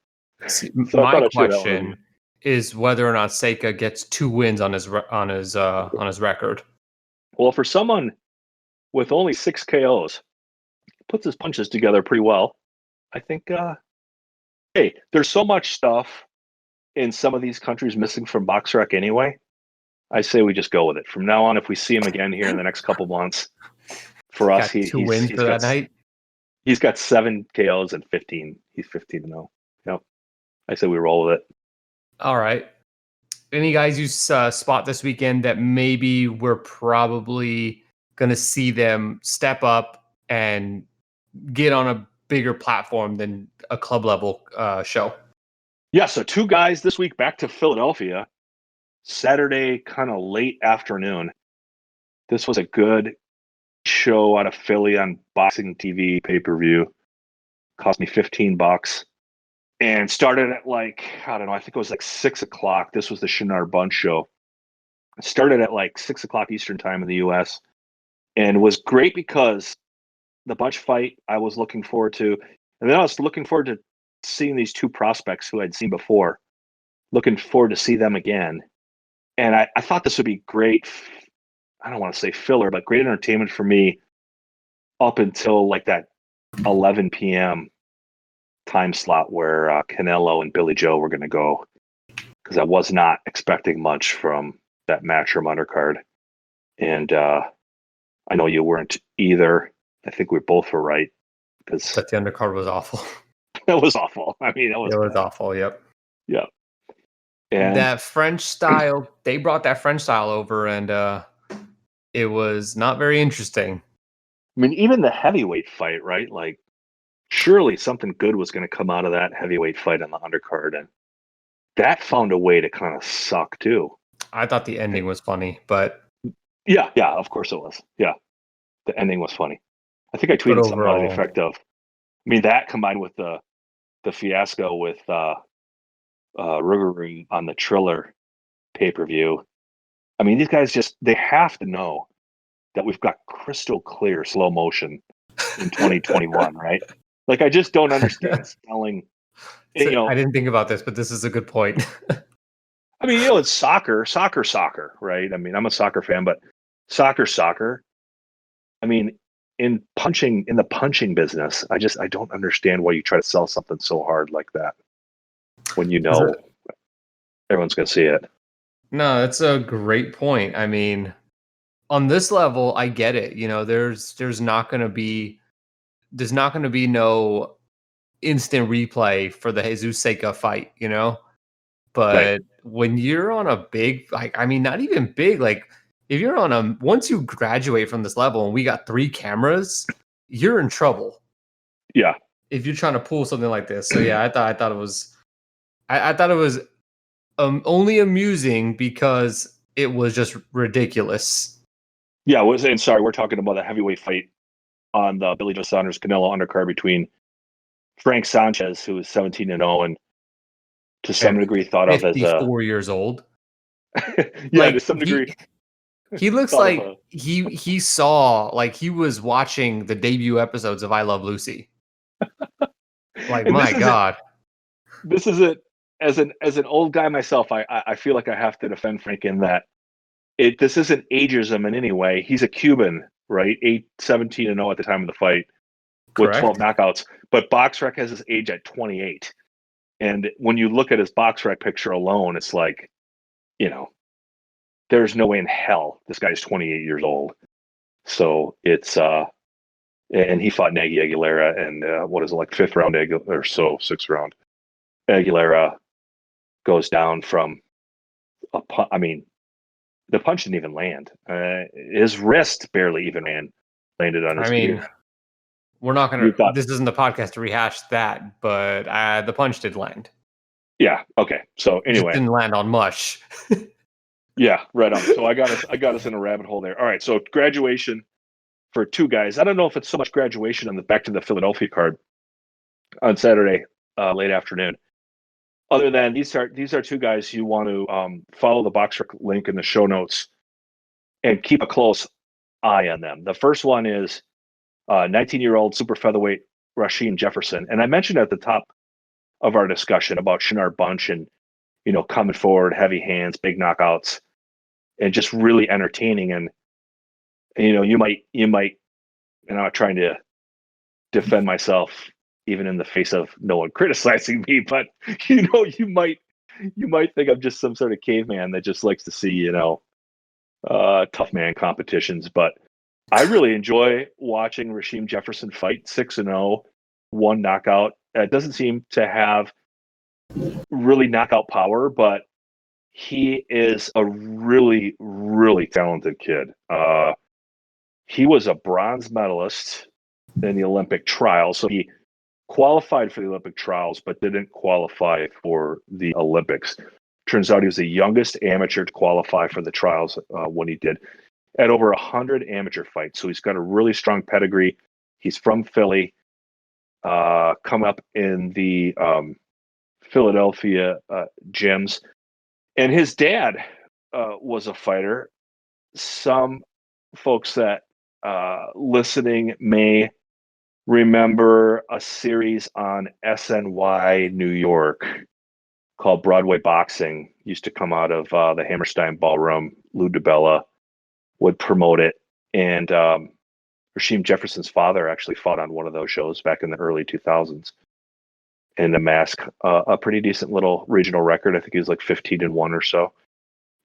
So my question is whether or not Seca gets 2 wins on his record. Well, for someone with only 6 KOs, puts his punches together pretty well. I think, hey, there's so much stuff in some of these countries missing from BoxRec anyway. I say we just go with it. From now on, if we see him again here in the next couple months, for us, he's 2 wins for that night. He's got 7 KOs and 15. He's 15-0. Yep. I say we roll with it. All right. Any guys you spot this weekend that maybe we're probably going to see them step up and get on a bigger platform than a club level show? Yeah, so 2 guys this week back to Philadelphia. Saturday, kind of late afternoon. This was a good show out of Philly on Boxing TV pay-per-view. Cost me $15. And started at I think it was 6 o'clock. This was the Shinar Bunch show. It started at 6 o'clock Eastern time in the US. And was great because the Bunch fight I was looking forward to. And then I was looking forward to seeing these 2 prospects who I'd seen before. Looking forward to see them again. And I thought this would be great. I don't want to say filler, but great entertainment for me up until that 11 p.m. time slot where Canelo and Billy Joe were going to go, because I was not expecting much from that Matchroom undercard. And I know you weren't either. I think we both were right, because But the undercard was awful. It was awful. I mean, it was awful. Yep. Yeah. And that French style, they brought that French style over, and it was not very interesting. I mean, even the heavyweight fight, right? Like, surely something good was going to come out of that heavyweight fight on the undercard, and that found a way to kind of suck too. I thought the ending was funny, but Yeah, of course it was. Yeah, the ending was funny. I think I but tweeted something out of the overall, effect of, I mean, that combined with the fiasco with Rugerung on the Triller pay-per-view. I mean, these guys they have to know that we've got crystal clear slow motion in 2021, right? Like, I just don't understand selling, you so I know, didn't think about this, but this is a good point. I mean, it's soccer, right? I mean, I'm a soccer fan, but soccer. I mean, in the punching business, I don't understand why you try to sell something so hard like that when you Is know it- everyone's going to see it. no, that's a great point. I mean, on this level, I get it. There's not going to be no instant replay for the Jesus Seika fight, Right. But when you're on a big, like, I mean, not even big, like, if you're on once you graduate from this level and we got 3 cameras, you're in trouble Yeah. if you're trying to pull something like this. So yeah, I thought it was, I thought it was only amusing because it was just ridiculous. Yeah. And sorry, we're talking about a heavyweight fight on the Billy Joe Saunders Canelo undercard between Frank Sanchez, who is 17-0 and to some At degree thought of as a 54 years old, yeah, to like some degree he looks thought of like a he saw, like, he was watching the debut episodes of I Love Lucy. Like, and my God. this isn't as an old guy myself, I feel like I have to defend Frank in that this isn't ageism in any way. He's a Cuban, right? 17-0 at the time of the fight with 12 Correct? knockouts. But BoxRec has his age at 28. And when you look at his BoxRec picture alone, it's like, you know, there's no way in hell this guy's 28 years old. So it's and he fought Nagy Aguilera and what is it, like 5th round or so, 6th round. Aguilera goes down from I mean, the punch didn't even land. His wrist barely even landed on I his mean, ear. we're not You gonna. thought, This isn't the podcast to rehash that, but the punch did land. yeah, okay. So Just anyway, didn't land on much. yeah, right on. So I got us in a rabbit hole there. All right, so graduation for 2 guys. I don't know if it's so much graduation on the back to the Philadelphia card on Saturday late afternoon. Other than these are 2 guys you want to follow the BoxRec link in the show notes and keep a close eye on them. The first one is 19-year-old super featherweight Rasheem Jefferson, and I mentioned at the top of our discussion about Shinar Bunch and coming forward, heavy hands, big knockouts, and just really entertaining. And you might trying to defend myself even in the face of no one criticizing me, but you might think I'm just some sort of caveman that just likes to see tough man competitions. But I really enjoy watching Rasheem Jefferson fight. 6-0, 1 knockout. It doesn't seem to have really knockout power, but he is a really, really talented kid. He was a bronze medalist in the Olympic trials, so he qualified for the Olympic trials, but didn't qualify for the Olympics. Turns out he was the youngest amateur to qualify for the trials when he did, at over 100 amateur fights. So he's got a really strong pedigree. He's from Philly, come up in the Philadelphia gyms. And his dad was a fighter. Some folks that listening may remember a series on SNY New York called Broadway Boxing. Used to come out of the Hammerstein Ballroom. Lou DiBella would promote it. And Rasheem Jefferson's father actually fought on one of those shows back in the early 2000s and amassed a pretty decent little regional record. I think he was like 15-1 or so.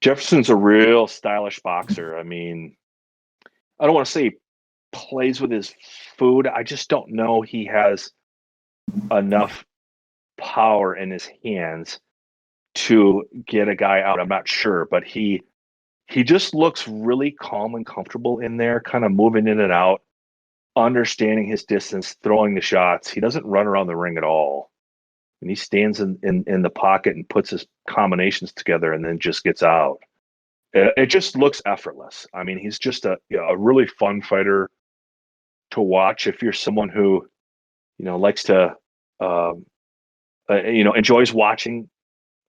Jefferson's a real stylish boxer. I mean, I don't want to say he plays with his food. I just don't know he has enough power in his hands to get a guy out. I'm not sure, but he just looks really calm and comfortable in there, kind of moving in and out, understanding his distance, throwing the shots. He doesn't run around the ring at all. And he stands in the pocket and puts his combinations together and then just gets out. It just looks effortless. I mean, he's just a really fun fighter to watch if you're someone who, likes to, enjoys watching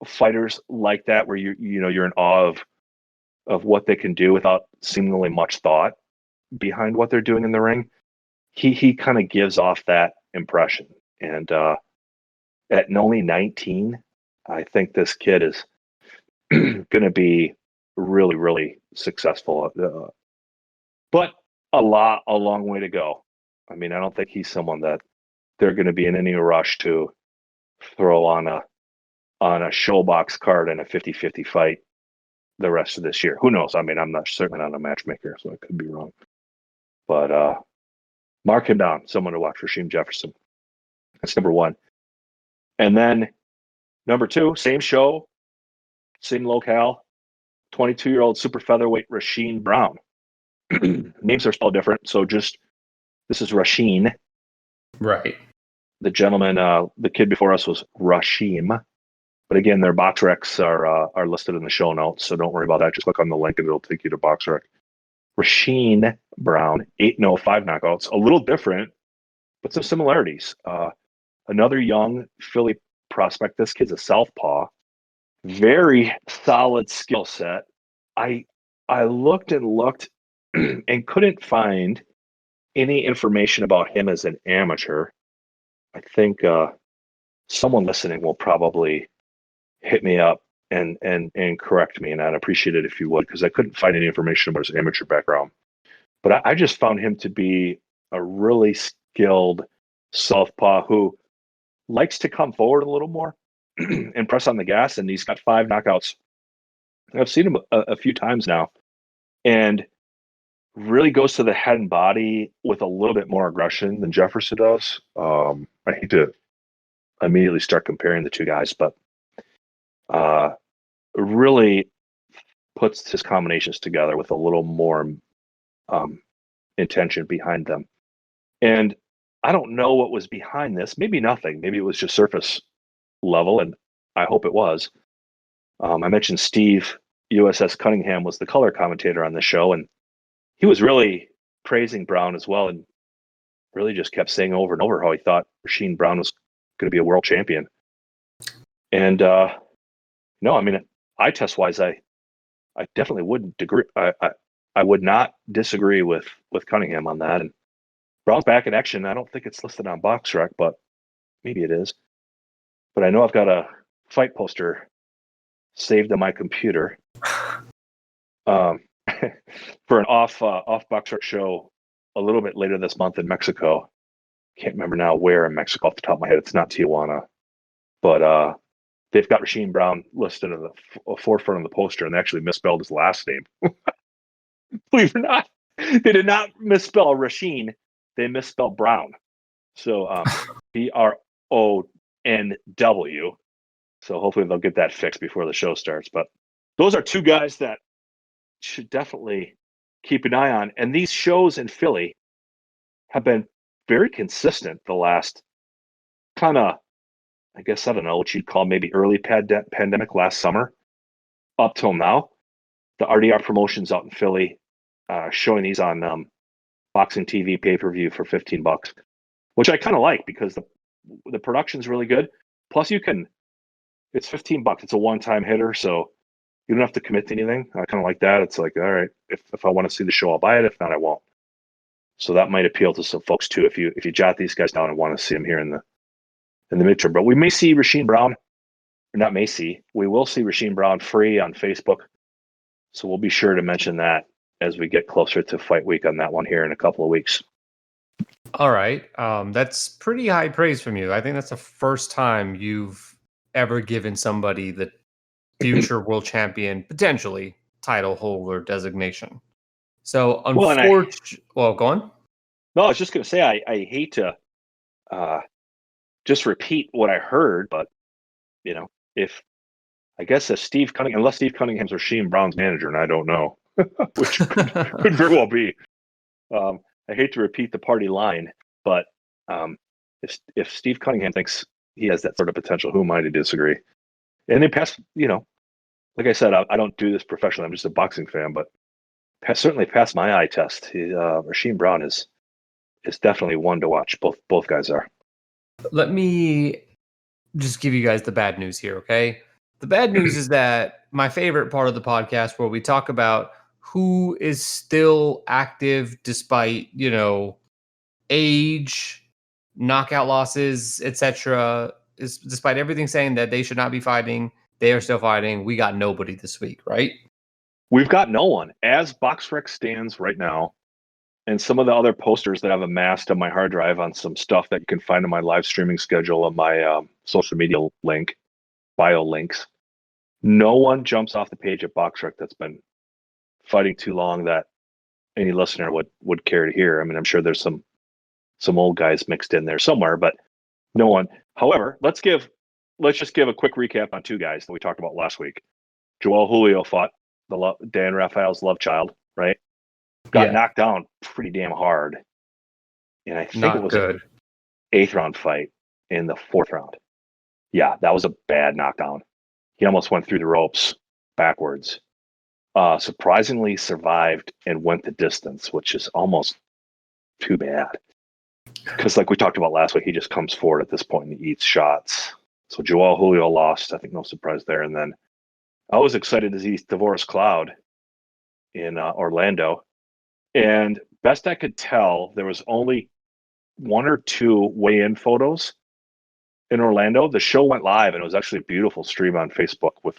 fighters like that, where you're in awe of what they can do without seemingly much thought behind what they're doing in the ring. He kind of gives off that impression. And at only 19, I think this kid is going to be really, really successful. But a long way to go. I mean, I don't think he's someone that they're going to be in any rush to throw on a showbox card in a 50-50 fight the rest of this year. Who knows? I mean, I'm certainly not a matchmaker, so I could be wrong. But mark him down, someone to watch, Rasheem Jefferson. That's number one. And then number two, same show, same locale, 22-year-old super featherweight Rasheem Brown. Names are spelled different, so this is Rasheem. Right. The gentleman, the kid before us was Rasheem. But again, their box recs are listed in the show notes, so don't worry about that. Just click on the link and it'll take you to box rec. Rasheem Brown, 8-0, 5 knockouts. A little different, but some similarities. Another young Philly prospect. This kid's a southpaw. Very solid skill set. I looked and looked and couldn't find any information about him as an amateur. I think someone listening will probably hit me up and correct me, and I'd appreciate it if you would, because I couldn't find any information about his amateur background. But I just found him to be a really skilled southpaw who likes to come forward a little more and press on the gas, and he's got 5 knockouts. I've seen him a few times now, and really goes to the head and body with a little bit more aggression than Jefferson does. I hate to immediately start comparing the two guys, but really puts his combinations together with a little more intention behind them. And I don't know what was behind this. Maybe nothing. Maybe it was just surface level, and I hope it was. I mentioned Steve USS Cunningham was the color commentator on the show, and he was really praising Brown as well, and really just kept saying over and over how he thought Rasheem Brown was going to be a world champion. And no, I mean, eye test wise, I definitely wouldn't agree. I would not disagree with Cunningham on that. And Brown's back in action. I don't think it's listed on BoxRec, but maybe it is. But I know I've got a fight poster saved on my computer for an off BoxRec show a little bit later this month in Mexico. Can't remember now where in Mexico off the top of my head. It's not Tijuana, but they've got Rasheem Brown listed in the forefront of the poster, and they actually misspelled his last name. Believe it or not, they did not misspell Rasheem. They misspelled Brown. So BRONW. So hopefully they'll get that fixed before the show starts. But those are two guys that should definitely keep an eye on. And these shows in Philly have been very consistent the last kind of, I guess, I don't know what you'd call maybe early pandemic last summer up till now. The RDR promotions out in Philly showing these on Boxing TV pay-per-view for $15, which I kind of like because the production's really good. Plus it's $15. It's a one-time hitter, so you don't have to commit to anything. I kind of like that. It's like, all right, if I want to see the show, I'll buy it. If not, I won't. So that might appeal to some folks too if you jot these guys down and want to see them here in the midterm. But we may see Rasheem Brown, or not may see, we will see Rasheem Brown free on Facebook. So we'll be sure to mention that as we get closer to fight week on that one here in a couple of weeks. All right. That's pretty high praise from you. I think that's the first time you've ever given somebody the future world champion, potentially title holder designation. So unfortunately, well, go on. No, I was just going to say, I hate to just repeat what I heard, but if I guess unless Steve Cunningham's Rasheem Brown's manager, and I don't know, which could very well be. I hate to repeat the party line, but if Steve Cunningham thinks he has that sort of potential, who am I to disagree? And they pass, like I said, I don't do this professionally. I'm just a boxing fan, but certainly passed my eye test. Rasheem Brown is definitely one to watch. Both guys are. Let me just give you guys the bad news here, okay? The bad news is that my favorite part of the podcast, where we talk about who is still active despite, age, knockout losses, etc., is despite everything saying that they should not be fighting, they are still fighting. We got nobody this week, right? We've got no one. As BoxRec stands right now, and some of the other posters that I've amassed on my hard drive on some stuff that you can find on my live streaming schedule on my social media bio links, no one jumps off the page at BoxRec that's been fighting too long that any listener would care to hear. I mean, I'm sure there's some old guys mixed in there somewhere, but no one. However, let's just give a quick recap on two guys that we talked about last week. Joel Julio fought Dan Rafael's love child, right? Got knocked down pretty damn hard. And I think it was good. an 8th round fight in the 4th round. Yeah, that was a bad knockdown. He almost went through the ropes backwards. Surprisingly survived and went the distance, which is almost too bad. Because like we talked about last week, he just comes forward at this point and eats shots. So Joel Julio lost. I think no surprise there. And then I was excited to see Tavoris Cloud in Orlando. And best I could tell, there was only 1 or 2 weigh-in photos in Orlando. The show went live, and it was actually a beautiful stream on Facebook with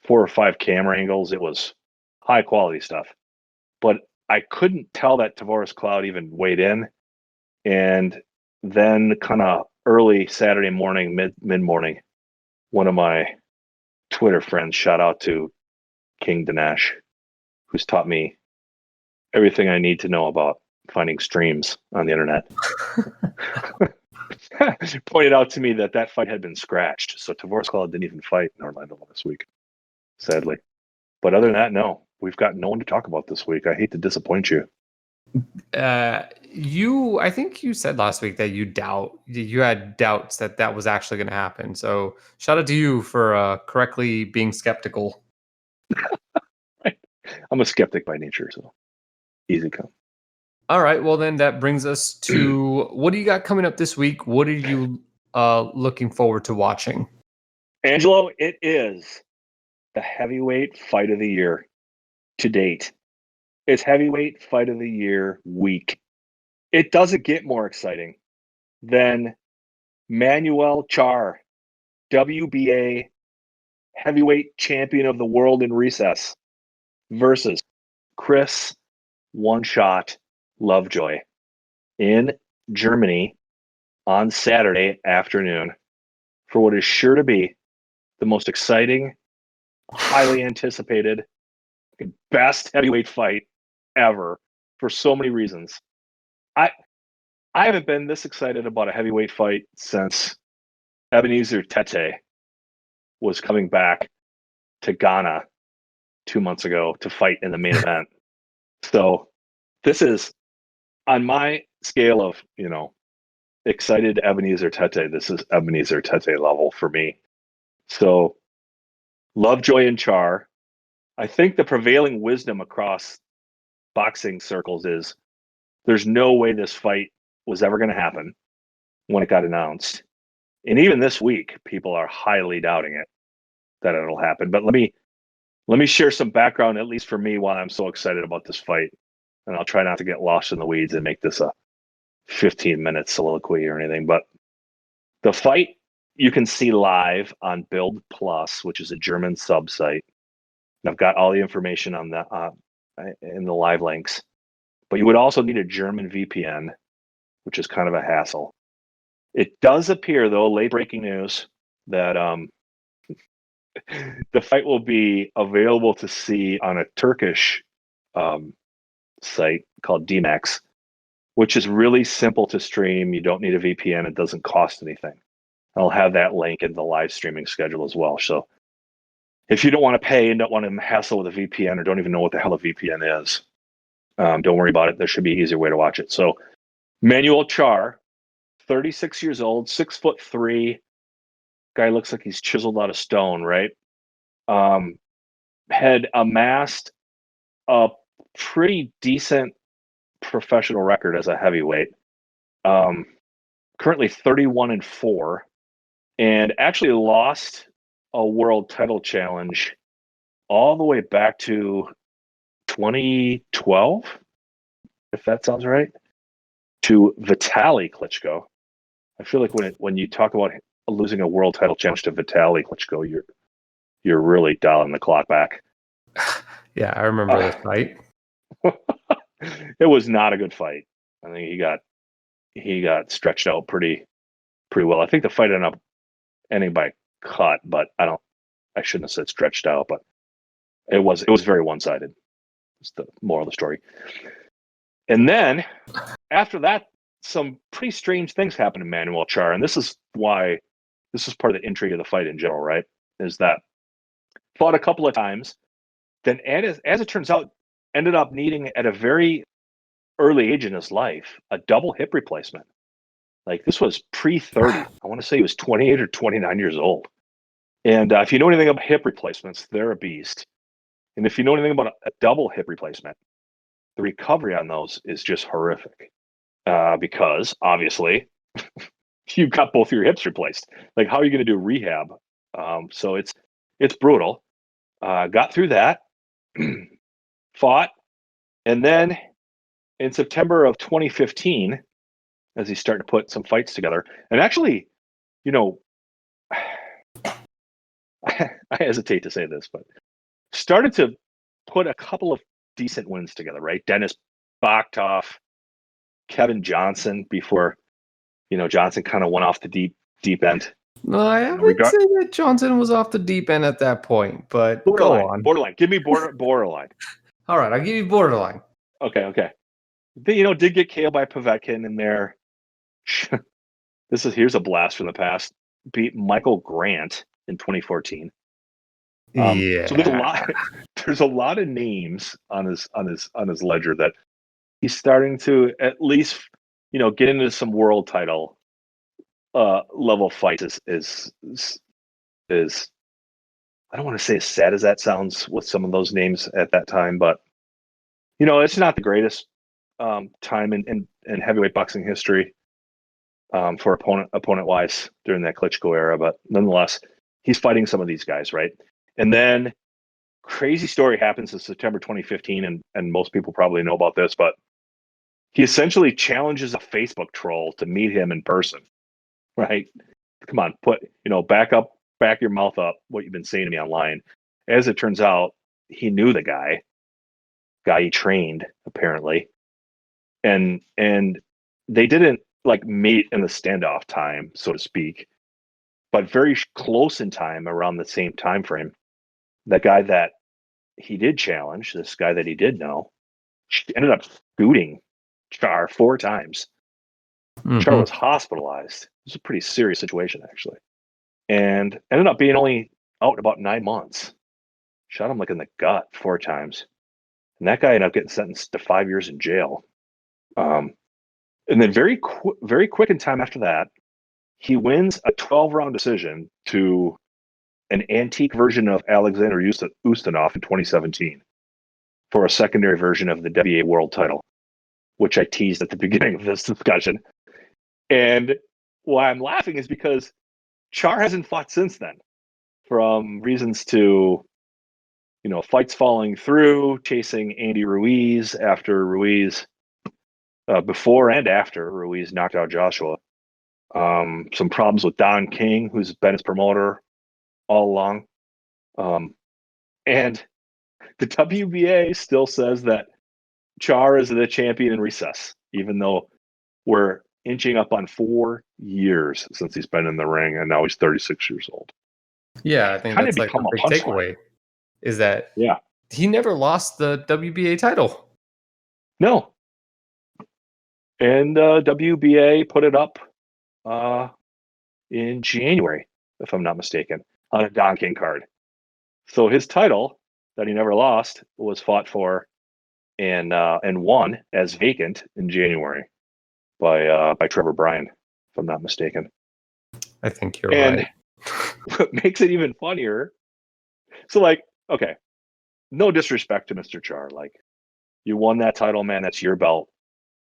4 or 5 camera angles. It was high-quality stuff. But I couldn't tell that Tavoris Cloud even weighed in. And then kind of early Saturday morning, mid-morning, one of my Twitter friends, shout out to King Dinesh, who's taught me everything I need to know about finding streams on the internet, pointed out to me that fight had been scratched. So Tavoris Cloud didn't even fight in Orlando this week, sadly. But other than that, no, we've got no one to talk about this week. I hate to disappoint you. I think you said last week that you had doubts that was actually going to happen. So shout out to you for correctly being skeptical. I'm a skeptic by nature, so easy come. All right. Well, then that brings us to what do you got coming up this week? What are you looking forward to watching? Angelo, it is the heavyweight fight of the year to date. It's heavyweight fight of the year week. It doesn't get more exciting than Manuel Charr, WBA heavyweight champion of the world in recess, versus Chris One-Shot Lovejoy in Germany on Saturday afternoon for what is sure to be the most exciting, highly anticipated, best heavyweight fight ever for so many reasons. I haven't been this excited about a heavyweight fight since Ebenezer Tete was coming back to Ghana 2 months ago to fight in the main event. So this is, on my scale of, excited Ebenezer Tete, this is Ebenezer Tete level for me. So Lovejoy and Charr, I think the prevailing wisdom across boxing circles is there's no way this fight was ever going to happen when it got announced. And even this week, people are highly doubting it, that it'll happen. But let me share some background, at least for me, why I'm so excited about this fight. And I'll try not to get lost in the weeds and make this a 15-minute soliloquy or anything. But the fight you can see live on Build Plus, which is a German sub site. And I've got all the information on the in the live links. But you would also need a German VPN, which is kind of a hassle. It does appear, though, late breaking news, that the fight will be available to see on a Turkish site called DMAX, which is really simple to stream. You don't need a VPN. It doesn't cost anything. I'll have that link in the live streaming schedule as well. So if you don't want to pay and don't want to hassle with a VPN or don't even know what the hell a VPN is, don't worry about it. There should be an easier way to watch it. So Manuel Charr, 36 years old, 6'3". Guy looks like he's chiseled out of stone, right? Had amassed a pretty decent professional record as a heavyweight. Currently 31-4, and actually lost a world title challenge all the way back to 2012, if that sounds right, to Vitaly Klitschko. I feel like when you talk about losing a world title challenge to Vitaly Klitschko, you're really dialing the clock back. Yeah, I remember this fight. It was not a good fight. I think he got stretched out pretty well. I think the fight ended up ending by cut, but I shouldn't have said stretched out, but it was very one-sided. It's the moral of the story. And then after that, some pretty strange things happened to Manuel Charr, and this is part of the intrigue of the fight in general, right? Is that fought a couple of times, then as it turns out, ended up needing at a very early age in his life a double hip replacement. Like this was pre-30. I want to say he was 28 or 29 years old. And if you know anything about hip replacements, they're a beast. And if you know anything about a double hip replacement, the recovery on those is just horrific. Because obviously you've got both your hips replaced. Like, how are you going to do rehab? So it's brutal. Got through that, fought, and then in September of 2015, as he's starting to put some fights together, and actually, I hesitate to say this, but started to put a couple of decent wins together, right? Dennis Bachtoff, Kevin Johnson, before Johnson kind of went off the deep end. No, I wouldn't say that Johnson was off the deep end at that point, but borderline, go on. Borderline. Give me borderline. All right, I'll give you borderline. Okay. Did get KO by Povetkin in there. Here's a blast from the past. Beat Michael Grant in 2014. Yeah. So there's a lot of names on his ledger that he's starting to at least get into some world title level fights. Is I don't want to say as sad as that sounds with some of those names at that time, but it's not the greatest time in heavyweight boxing history for opponent wise during that Klitschko era, but nonetheless, he's fighting some of these guys, right? And then crazy story happens in September 2015, and most people probably know about this, but he essentially challenges a Facebook troll to meet him in person, right? Come on, back your mouth up what you've been saying to me online. As it turns out, he knew the guy he trained, apparently. And they didn't meet in the standoff time, so to speak, but very close in time, around the same time frame. The guy that he did challenge, this guy that he did know, ended up shooting Charr 4 times. Mm-hmm. Charr was hospitalized. It was a pretty serious situation, actually, and ended up being only out about 9 months. Shot him in the gut 4 times, and that guy ended up getting sentenced to 5 years in jail. And then very quick in time after that, he wins a 12-round decision to an antique version of Alexander Ustinov in 2017 for a secondary version of the WBA world title, which I teased at the beginning of this discussion. And why I'm laughing is because Charr hasn't fought since then, from reasons to, fights falling through, chasing Andy Ruiz after Ruiz, before and after Ruiz knocked out Joshua. Some problems with Don King, who's been his promoter all along. And the WBA still says that Charr is the champion in recess, even though we're inching up on 4 years since he's been in the ring, and now he's 36 years old. Yeah, I think that's the big takeaway is that he never lost the WBA title. No. And WBA put it up in January, if I'm not mistaken, on a Don King card. So his title that he never lost was fought for and won as vacant in January by Trevor Bryan, if I'm not mistaken. I think you're And right. what makes it even funnier, so like, okay, no disrespect to Mr. Charr, like you won that title, man. That's your belt.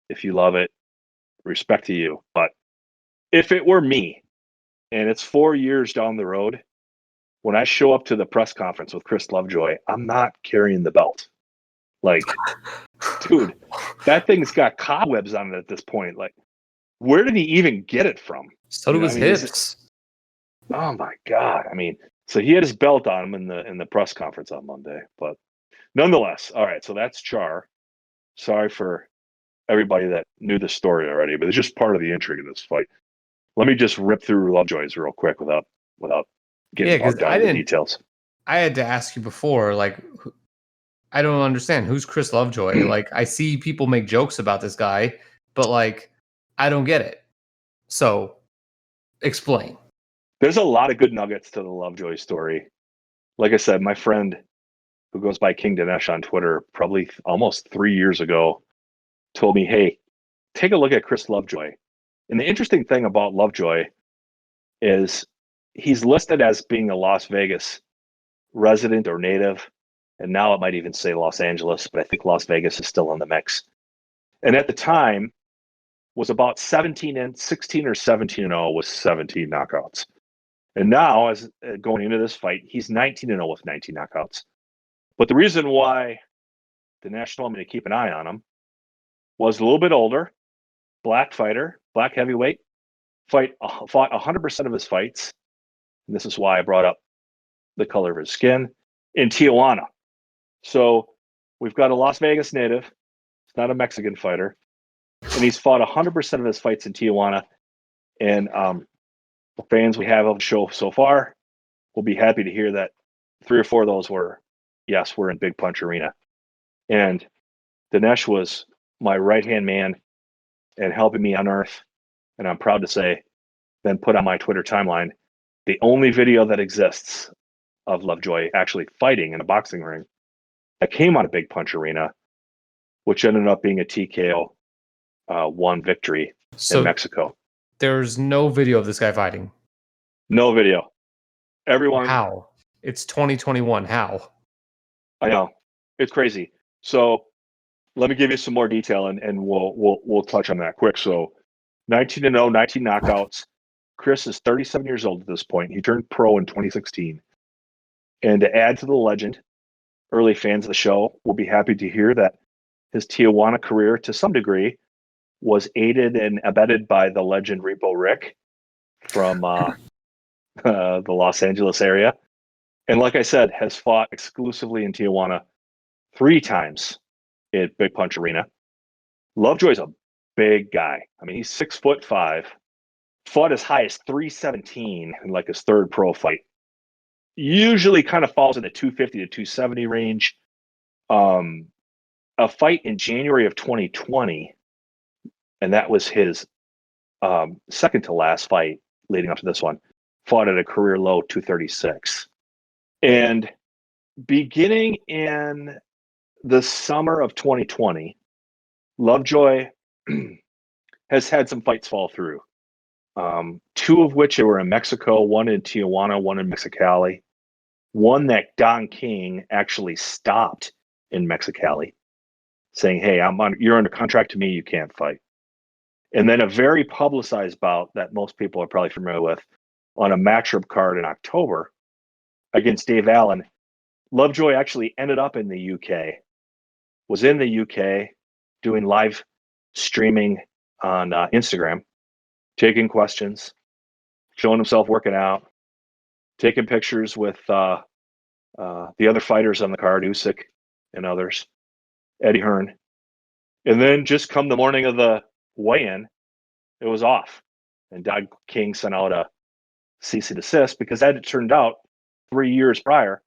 If you love it, respect to you. But if it were me and it's 4 years down the road, when I show up to the press conference with Chris Lovejoy, I'm not carrying the belt. Like, dude, that thing's got cobwebs on it at this point. Like, where did he even get it from? So do his hips. Oh my God. I mean, so he had his belt on him in the press conference on Monday. But nonetheless, all right, so that's Charr. Sorry for everybody that knew the story already, but it's just part of the intrigue of this fight. Let me just rip through Lovejoy's real quick without Yeah, getting because bogged down in the details. I had to ask you before, like, I don't understand who's Chris Lovejoy. Like, I see people make jokes about this guy, but like, I don't get it. So, explain. There's a lot of good nuggets to the Lovejoy story. Like I said, my friend who goes by King Dinesh on Twitter, probably almost 3 years ago, told me, hey, take a look at Chris Lovejoy. And the interesting thing about Lovejoy is he's listed as being a Las Vegas resident or native. And now it might even say Los Angeles, but I think Las Vegas is still in the mix. And at the time was about 16 or 17-0 with 17 knockouts. And now, as going into this fight, he's 19-0 with 19 knockouts. But the reason why the national, I'm going to keep an eye on him, was a little bit older, black fighter, black heavyweight, fought 100% of his fights. And this is why I brought up the color of his skin in Tijuana. So we've got a Las Vegas native. It's not a Mexican fighter. And he's fought 100% of his fights in Tijuana. And the fans we have of the show so far will be happy to hear that 3 or 4 of those were, yes, we're in Big Punch Arena. And Dinesh was my right-hand man and helping me unearth, and I'm proud to say, then put on my Twitter timeline, the only video that exists of Lovejoy actually fighting in a boxing ring that came out of Big Punch Arena, which ended up being a TKO 1 victory in Mexico. There's no video of this guy fighting. No video. Everyone. How? It's 2021. How? I know. It's crazy. So let me give you some more detail and we'll touch on that quick. So 19-0, 19 knockouts. Chris is 37 years old at this point. He turned pro in 2016. And to add to the legend, early fans of the show will be happy to hear that his Tijuana career, to some degree, was aided and abetted by the legend Repo Rick from the Los Angeles area. And like I said, has fought exclusively in Tijuana 3 times at Big Punch Arena. Lovejoy's a big guy. I mean, he's 6'5", fought as high as 317 in like his 3rd pro fight. Usually kind of falls in the 250 to 270 range. A fight in January of 2020, and that was his second to last fight leading up to this one, fought at a career low 236. And beginning in the summer of 2020, Lovejoy has had some fights fall through. 2 of which were in Mexico, 1 in Tijuana, 1 in Mexicali. One that Don King actually stopped in Mexicali, saying, hey, you're under contract to me, you can't fight. And then a very publicized bout that most people are probably familiar with on a matchup card in October against Dave Allen. Lovejoy actually ended up in the UK, was in the UK doing live streaming on Instagram, taking questions, showing himself working out, taking pictures with the other fighters on the card, Usyk and others, Eddie Hearn. And then just come the morning of the weigh-in, it was off. And Don King sent out a cease and desist because that had turned out 3 years prior.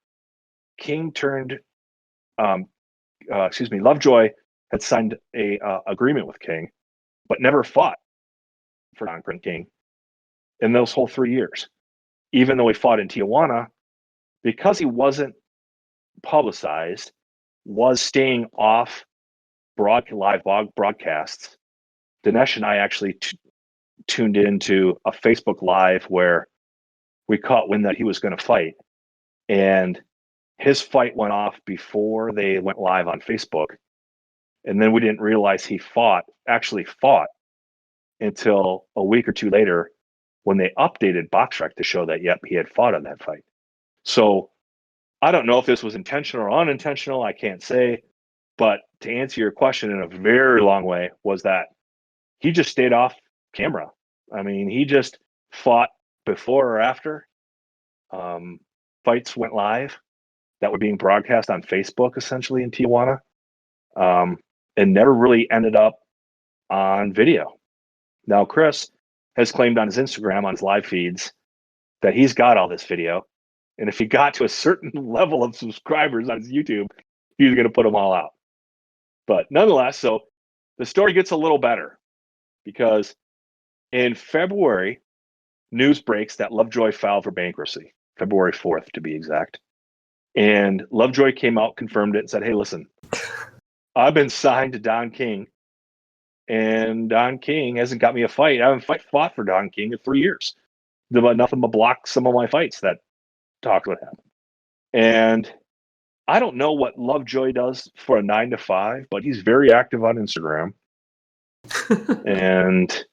Lovejoy had signed a agreement with King, but never fought for Don King in those whole 3 years. Even though he fought in Tijuana, because he wasn't publicized was staying off live broadcasts. Dinesh and I actually tuned into a Facebook Live where we caught wind that he was going to fight, and his fight went off before they went live on Facebook. And then we didn't realize he actually fought until a week or two later when they updated BoxRec to show that, yep, he had fought on that fight. So I don't know if this was intentional or unintentional. I can't say. But to answer your question in a very long way was that he just stayed off camera. I mean, he just fought before or after fights went live that were being broadcast on Facebook, essentially in Tijuana, and never really ended up on video. Now, Chris has claimed on his Instagram, on his live feeds, that he's got all this video. And if he got to a certain level of subscribers on his YouTube, he's going to put them all out. But nonetheless, so the story gets a little better because in February, news breaks that Lovejoy filed for bankruptcy, February 4th to be exact. And Lovejoy came out, confirmed it, and said, hey, listen, I've been signed to Don King, and Don King hasn't got me a fight. I haven't fought for Don King in 3 years. Nothing but block some of my fights that talk would happen. And I don't know what Lovejoy does for a 9 to 5, but he's very active on Instagram and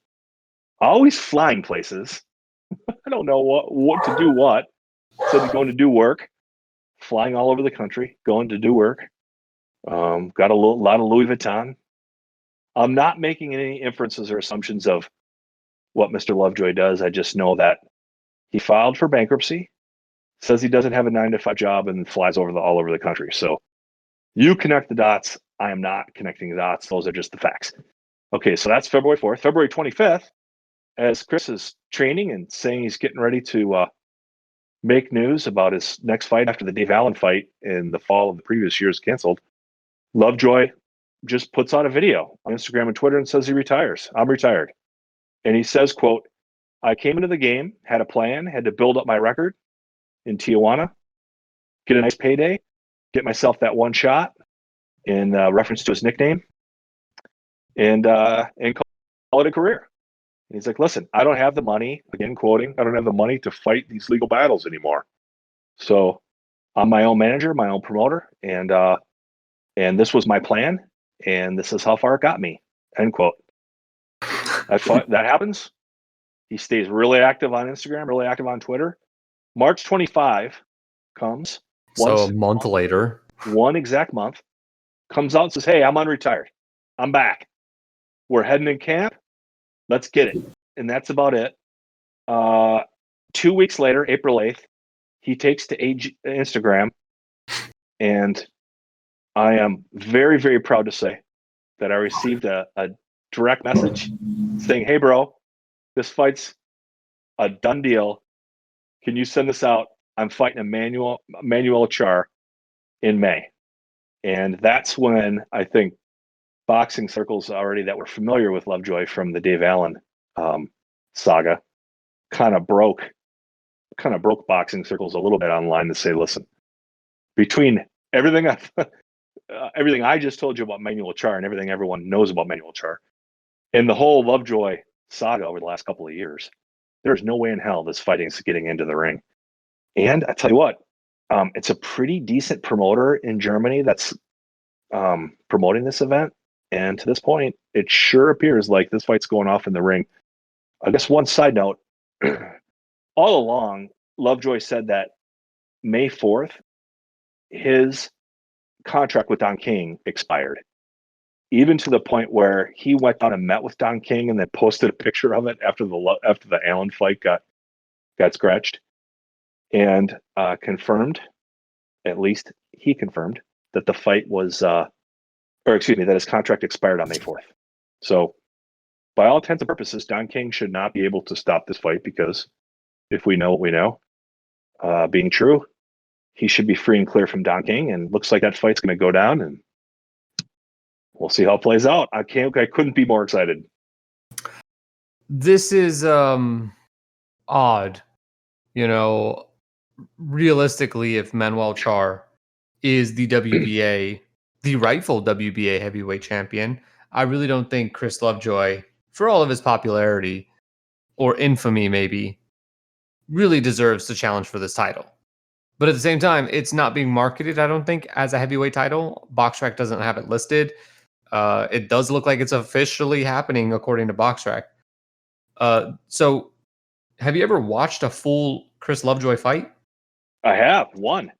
always flying places. I don't know what to do. What said he's going to do work, flying all over the country, going to do work. Got a lot of Louis Vuitton. I'm not making any inferences or assumptions of what Mr. Lovejoy does. I just know that he filed for bankruptcy, says he doesn't have a 9 to 5 job, and flies all over the country. So you connect the dots. I am not connecting the dots. Those are just the facts. Okay, so that's February 4th. February 25th, as Chris is training and saying he's getting ready to make news about his next fight after the Dave Allen fight in the fall of the previous year is canceled, Lovejoy just puts out a video on Instagram and Twitter and says he retires. I'm retired. And he says, quote, I came into the game, had a plan, had to build up my record in Tijuana, get a nice payday, get myself that one shot in reference to his nickname, and call it a career. And he's like, listen, I don't have the money, again quoting, I don't have the money to fight these legal battles anymore. So I'm my own manager, my own promoter, and this was my plan, and this is how far it got me, end quote. That happens. He stays really active on Instagram, really active on Twitter. March 25 comes. So a month later. One exact month. Comes out and says, hey, I'm unretired. I'm back. We're heading in camp. Let's get it. And that's about it. 2 weeks later, April 8th, he takes to Instagram. And I am very, very proud to say that I received a direct message saying, hey, bro, this fight's a done deal. Can you send this out? I'm fighting Manuel Charr in May. And that's when I think boxing circles already that were familiar with Lovejoy from the Dave Allen saga kind of broke boxing circles a little bit online to say, listen, between everything I just told you about Manuel Charr and everything everyone knows about Manuel Charr and the whole Lovejoy saga over the last couple of years, there's no way in hell this fighting is getting into the ring. And I tell you what, it's a pretty decent promoter in Germany that's promoting this event. And to this point, it sure appears like this fight's going off in the ring. I guess one side note, all along, Lovejoy said that May 4th, his contract with Don King expired. Even to the point where he went down and met with Don King and then posted a picture of it after the Allen fight got scratched, and confirmed, at least he confirmed, that the fight was, that his contract expired on May 4th. So, by all intents and purposes, Don King should not be able to stop this fight because, if we know what we know, being true, he should be free and clear from Don King. And looks like that fight's going to go down, and we'll see how it plays out. I couldn't be more excited. This is odd. You know, realistically, if Manuel Charr is the WBA, the rightful WBA heavyweight champion. I really don't think Chris Lovejoy, for all of his popularity or infamy, maybe, really deserves to challenge for this title. But at the same time, it's not being marketed, I don't think, as a heavyweight title. BoxRec doesn't have it listed. It does look like it's officially happening according to BoxRec. So, have you ever watched a full Chris Lovejoy fight? I have one.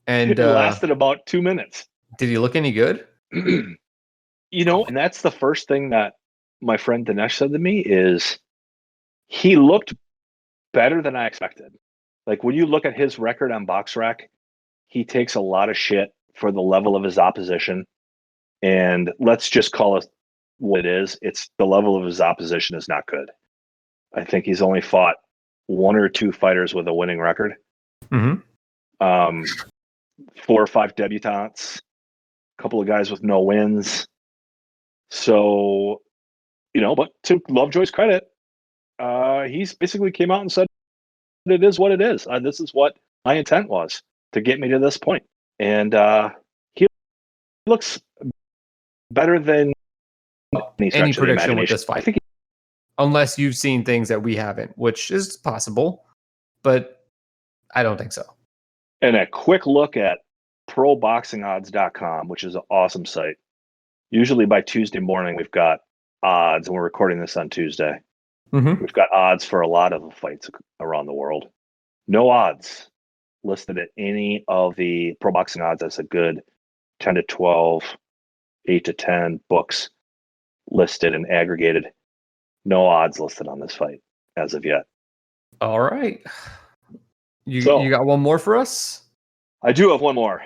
And It lasted about 2 minutes. did he look any good? And that's the first thing that my friend Dinesh said to me is he looked better than I expected. Like when you look at his record on BoxRec, he takes a lot of shit for the level of his opposition. And let's just call it what it is. It's the level of his opposition is not good. I think he's only fought one or two fighters with a winning record. Mm-hmm. 4 or 5 debutantes, a couple of guys with no wins. So, but to Lovejoy's credit, he's basically came out and said, it is what it is. This is what my intent was to get me to this point. And he looks better than Any prediction with this fight? Unless you've seen things that we haven't, which is possible, but I don't think so. And a quick look at proboxingodds.com, which is an awesome site. Usually by Tuesday morning, we've got odds, and we're recording this on Tuesday. Mm-hmm. We've got odds for a lot of the fights around the world. No odds listed at any of the Pro Boxing Odds. That's a good 10 to 12, 8 to 10 books listed and aggregated. No odds listed on this fight as of yet. All right. You got one more for us? I do have one more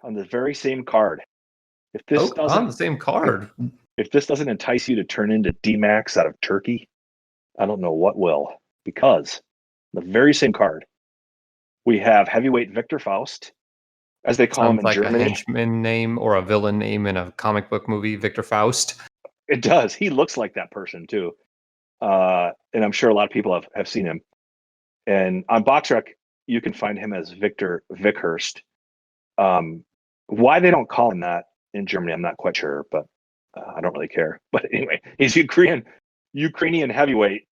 on the very same card. If this on the same card. If this doesn't entice you to turn into D-Max out of Turkey, I don't know what will. Because the very same card, we have heavyweight Victor Faust, as they call him in Germany. A henchman name or a villain name in a comic book movie, Victor Faust. It does. He looks like that person too. And I'm sure a lot of people have seen him. And on BoxRec, you can find him as Victor Vickhurst. Why they don't call him that in Germany, I'm not quite sure, but I don't really care. But anyway, he's Ukrainian heavyweight,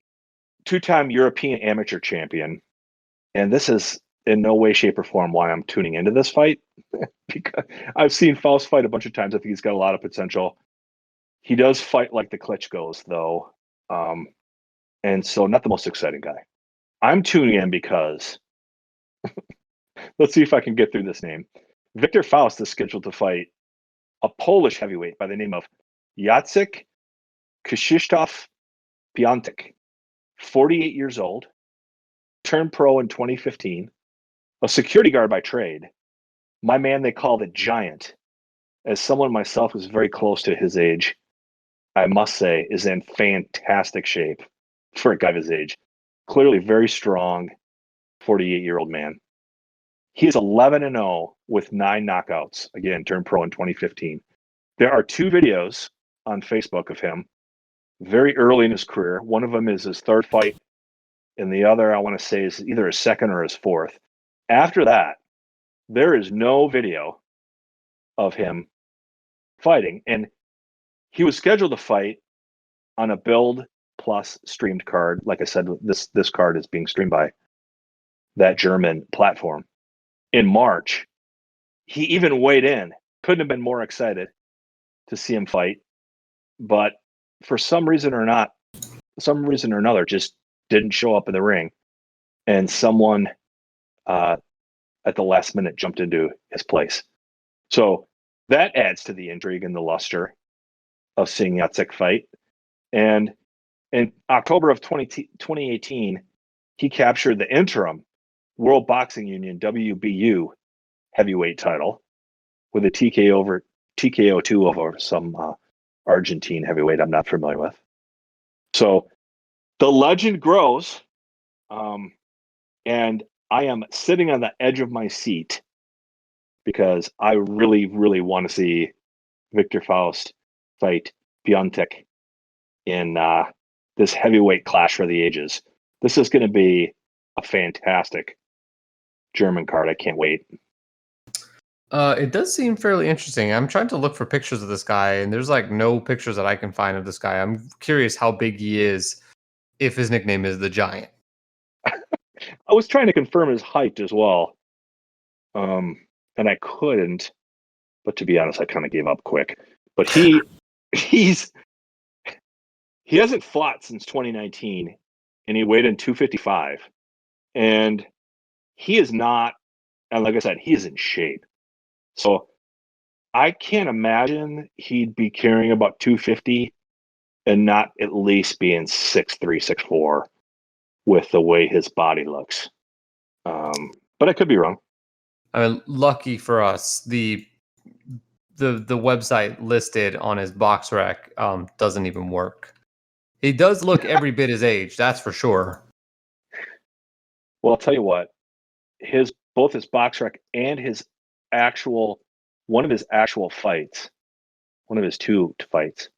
2-time European amateur champion. And this is in no way, shape, or form why I'm tuning into this fight. Because I've seen Faust fight a bunch of times. I think he's got a lot of potential. He does fight like the Klitschko's, though. And so not the most exciting guy. I'm tuning in because let's see if I can get through this name. Victor Faust is scheduled to fight a Polish heavyweight by the name of Jacek Krzysztof Piątek, 48 years old, turned pro in 2015, a security guard by trade. My man, they call the Giant. As someone myself who's very close to his age, I must say, is in fantastic shape for a guy of his age. Clearly very strong, 48-year-old man. He is 11-0 with 9 knockouts. Again, turned pro in 2015. There are 2 videos on Facebook of him very early in his career. One of them is his 3rd fight, and the other, I want to say, is either his 2nd or his 4th. After that, there is no video of him fighting. And he was scheduled to fight on a Build Plus streamed card. Like I said, this card is being streamed by that German platform. In March, he even weighed in. Couldn't have been more excited to see him fight. But for some reason or another, just didn't show up in the ring. And someone at the last minute jumped into his place. So that adds to the intrigue and the luster of seeing Jacek fight. And in October of 2018, he captured the interim World Boxing Union WBU heavyweight title with a TKO2 over some Argentine heavyweight I'm not familiar with. So the legend grows, and I am sitting on the edge of my seat because I really, really want to see Victor Faust fight Piątek in this heavyweight clash for the ages. This is going to be a fantastic German card. I can't wait. It does seem fairly interesting. I'm trying to look for pictures of this guy, and there's like no pictures that I can find of this guy. I'm curious how big he is, if his nickname is the Giant. I was trying to confirm his height as well, and I couldn't. But to be honest, I kind of gave up quick. But he's he hasn't fought since 2019, and he weighed in 255, and he is not. And like I said, he is in shape. So I can't imagine he'd be carrying about 250 and not at least being 6'3", 6'4", with the way his body looks. But I could be wrong. I mean, lucky for us, the website listed on his box rec doesn't even work. He does look every bit his age, that's for sure. Well, I'll tell you what, both his box rec and one of his actual fights, one of his two fights,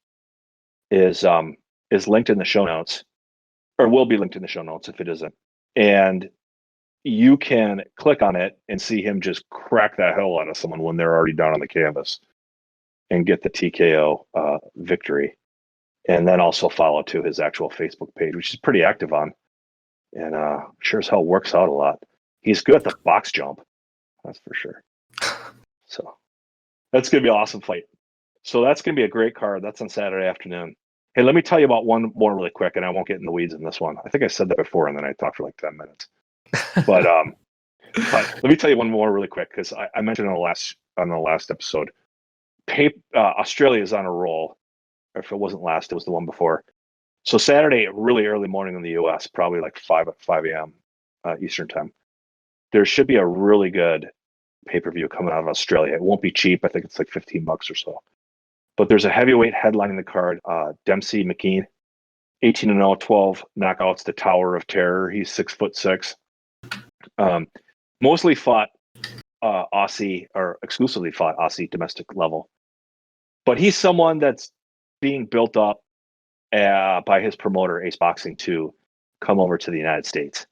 is linked in the show notes, or will be linked in the show notes if it isn't. And you can click on it and see him just crack the hell out of someone when they're already down on the canvas and get the TKO victory. And then also follow to his actual Facebook page, which is pretty active on. And sure as hell works out a lot. He's good at the box jump. That's for sure. So that's going to be an awesome fight. So that's going to be a great card. That's on Saturday afternoon. Hey, let me tell you about one more really quick, and I won't get in the weeds in this one. I think I said that before, and then I talked for like 10 minutes. But let me tell you one more really quick, because I mentioned on the last episode, Australia is on a roll. Or if it wasn't last, it was the one before. So Saturday, really early morning in the U.S., probably like 5 a.m. Eastern time, there should be a really good pay-per-view coming out of Australia. It won't be cheap. I think it's like $15 or so. But there's a heavyweight headlining the card, Dempsey McKean, 18-0, 12 knockouts, the Tower of Terror. He's 6'6". Mostly fought Aussie, or exclusively fought Aussie domestic level. But he's someone that's being built up by his promoter, Ace Boxing, to come over to the United States.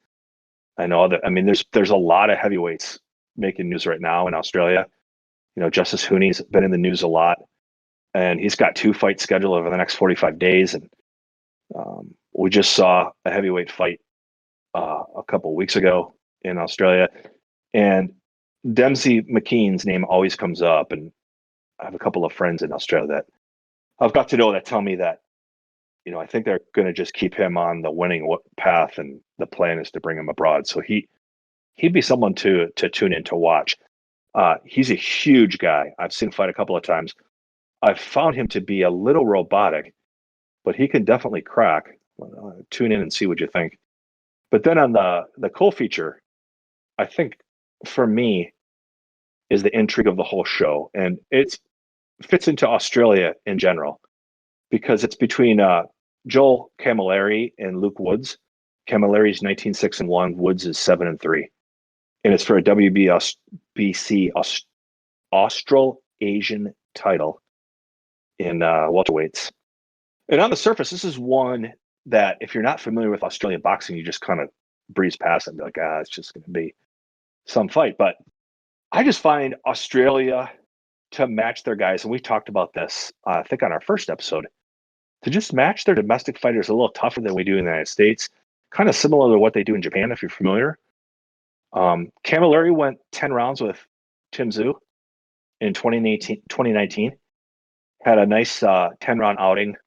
I know that. I mean, there's a lot of heavyweights making news right now in Australia. You know, Justice Hooney's been in the news a lot, and he's got 2 fights scheduled over the next 45 days. And we just saw a heavyweight fight a couple weeks ago in Australia, and Dempsey McKean's name always comes up. And I have a couple of friends in Australia that I've got to know that tell me that, you know, I think they're going to just keep him on the winning path, and the plan is to bring him abroad. So he'd be someone to tune in to watch. He's a huge guy. I've seen him fight a couple of times. I've found him to be a little robotic, but he can definitely crack. Tune in and see what you think. But then on the cool feature, I think for me is the intrigue of the whole show, and it fits into Australia in general because it's between Joel Camilleri and Luke Woods. Camilleri's 19-6-1, Woods is 7-3, and it's for a WBC Australasian title in welterweights. And on the surface, this is one that if you're not familiar with Australian boxing, you just kind of breeze past it and be like, it's just going to be some fight. But I just find Australia to match their guys, and we talked about this, I think, on our first episode, to just match their domestic fighters a little tougher than we do in the United States, kind of similar to what they do in Japan, if you're familiar. Camilleri went 10 rounds with Tim Tszyu in 2019, had a nice 10-round outing,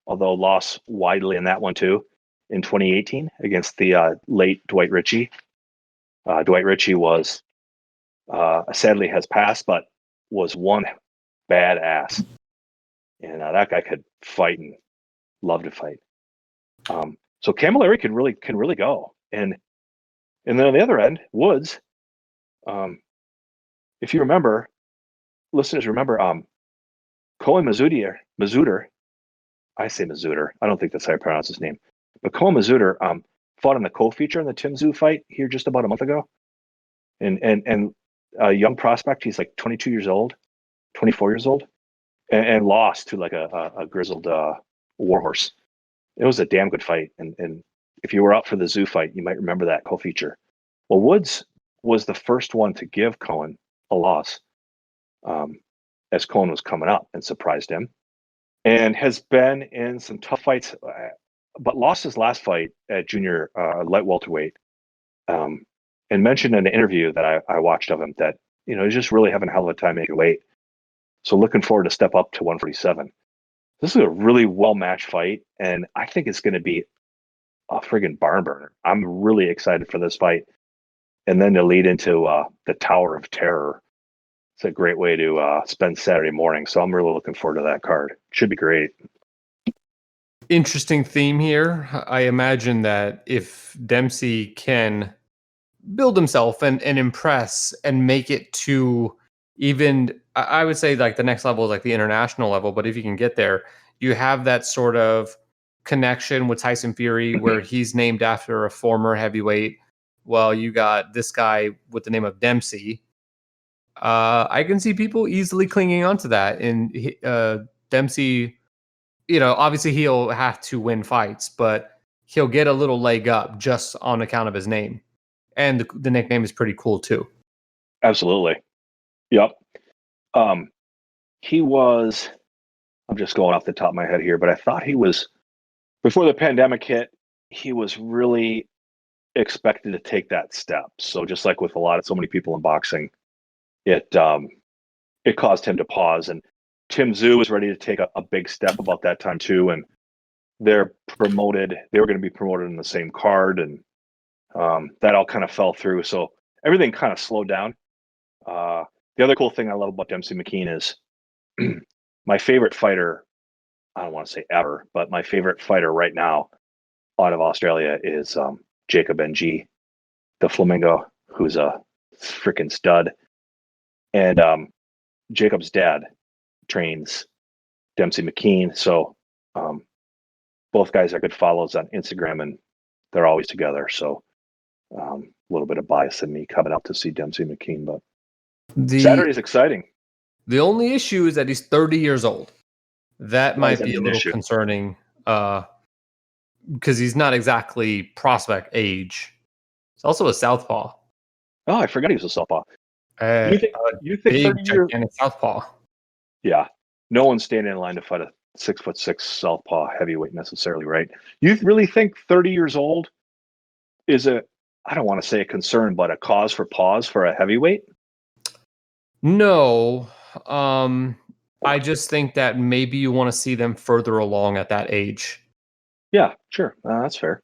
although lost widely in that one too, in 2018 against the late Dwight Ritchie. Dwight Ritchie was, sadly has passed, but was one badass. And that guy could fight and love to fight. So Camilleri can really go. And then on the other end, Woods, if you remember, listeners remember, Colin Mazzuder, I say Mazzuder, I don't think that's how you pronounce his name, but Colin Mazzuder fought in the co-feature in the Tim Tszyu fight here just about a month ago. And a young prospect, he's like 22 years old, 24 years old, and lost to like a grizzled warhorse. It was a damn good fight. And if you were out for the Tszyu fight, you might remember that co-feature. Well, Woods was the first one to give Cohen a loss. as Cohen was coming up and surprised him, and has been in some tough fights, but lost his last fight at junior light welterweight. And mentioned in an interview that I watched of him that he's just really having a hell of a time making weight. So looking forward to step up to 147. This is a really well matched fight, and I think it's going to be a friggin' barn burner. I'm really excited for this fight, and then to lead into the Tower of Terror. It's a great way to spend Saturday morning. So I'm really looking forward to that card. Should be great. Interesting theme here. I imagine that if Dempsey can build himself and impress and make it to even, I would say like the next level is like the international level, but if you can get there, you have that sort of connection with Tyson Fury where he's named after a former heavyweight. Well, you got this guy with the name of Dempsey. I can see people easily clinging onto that. And Dempsey, obviously he'll have to win fights, but he'll get a little leg up just on account of his name. And the nickname is pretty cool too. Absolutely. Yep. He was, I'm just going off the top of my head here, but I thought he was, before the pandemic hit, he was really expected to take that step. So just like with so many people in boxing, it caused him to pause. And Tim Tszyu was ready to take a big step about that time too. And they were going to be promoted in the same card. And that all kind of fell through. So everything kind of slowed down. The other cool thing I love about Dempsey McKean is my favorite fighter, I don't want to say ever, but my favorite fighter right now out of Australia is Jacob NG, the Flamingo, who's a freaking stud. And Jacob's dad trains Dempsey McKean. So both guys are good follows on Instagram, and they're always together. So a little bit of bias in me coming out to see Dempsey McKean, but Saturday's exciting. The only issue is that he's 30 years old. That might be a little concerning because he's not exactly prospect age. He's also a southpaw. Oh, I forgot he was a southpaw. You think big, gigantic southpaw? Yeah. No one's standing in line to fight a 6'6" southpaw heavyweight necessarily, right? You really think 30 years old is I don't want to say a concern, but a cause for pause for a heavyweight? No. I just think that maybe you want to see them further along at that age. Yeah, sure. That's fair.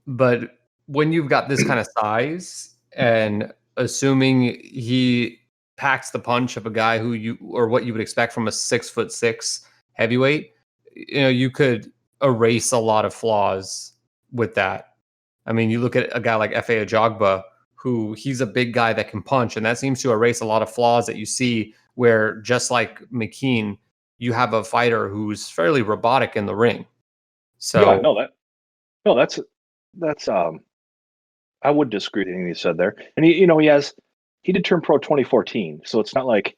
But when you've got this kind of size, and assuming he packs the punch of a guy what you would expect from a 6'6" heavyweight, you could erase a lot of flaws with that. I mean, you look at a guy like F.A. Ajagba, who he's a big guy that can punch, and that seems to erase a lot of flaws that you see where, just like McKean, you have a fighter who's fairly robotic in the ring. So yeah, that's I would disagree with anything you said there. And he did turn pro 2014, so it's not like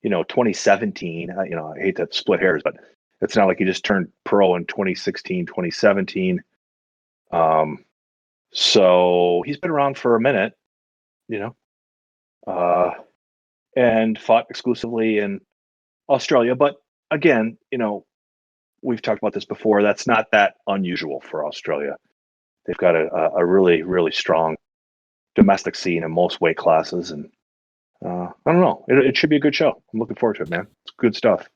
2017. I hate to split hairs, but it's not like he just turned pro in 2016, 2017. So he's been around for a minute, and fought exclusively in Australia. But again, we've talked about this before. That's not that unusual for Australia. They've got a really, really strong domestic scene in most weight classes. And I don't know. It should be a good show. I'm looking forward to it, man. It's good stuff.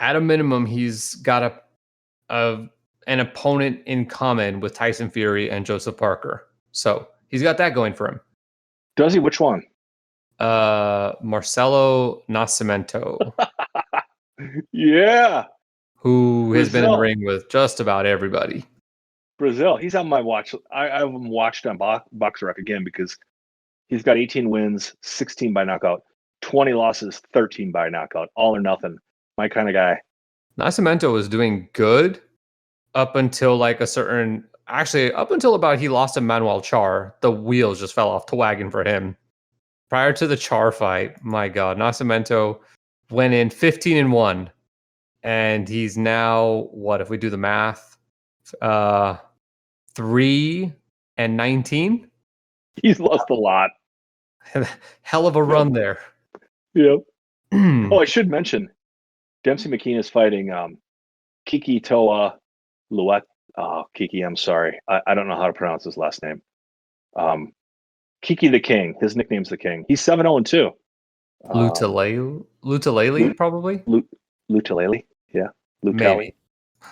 At a minimum, he's got an opponent in common with Tyson Fury and Joseph Parker. So he's got that going for him. Does he? Which one? Marcelo Nascimento. Yeah. Who has been in the ring with just about everybody. Brazil. He's on my watch. I have him watched on BoxRec again because he's got 18 wins, 16 by knockout, 20 losses, 13 by knockout, all or nothing. My kind of guy. Nascimento was doing good up until up until about he lost to Manuel Charr. The wheels just fell off the wagon for him. Prior to the Charr fight, my God, Nascimento went in 15-1. And he's now, what if we do the math? 3-19. He's lost a lot. Hell of a run there. Yep. Oh, I should mention Dempsey McKean is fighting Kiki Toa Luet. Oh, Kiki, I'm sorry. I don't know how to pronounce his last name. Kiki the King. His nickname's the King. He's 7-0-2. Lutalele, probably? Lutalele. Yeah. Lutelli. Maybe.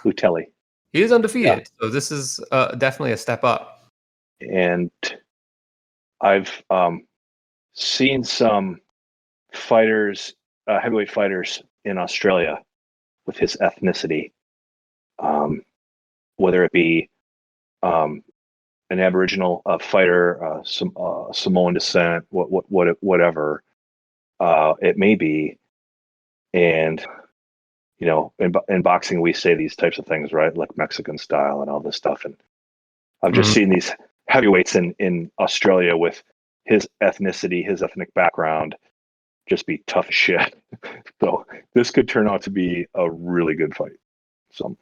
Lutelli. He is Yeah. undefeated, so this is definitely a step up. And I've seen some fighters, heavyweight fighters in Australia with his ethnicity, whether it be an Aboriginal fighter, some Samoan descent, whatever it may be. And in boxing, we say these types of things, right? Like Mexican style and all this stuff. And I've just seen these heavyweights in Australia with his ethnicity, his ethnic background, just be tough as shit. So this could turn out to be a really good fight. So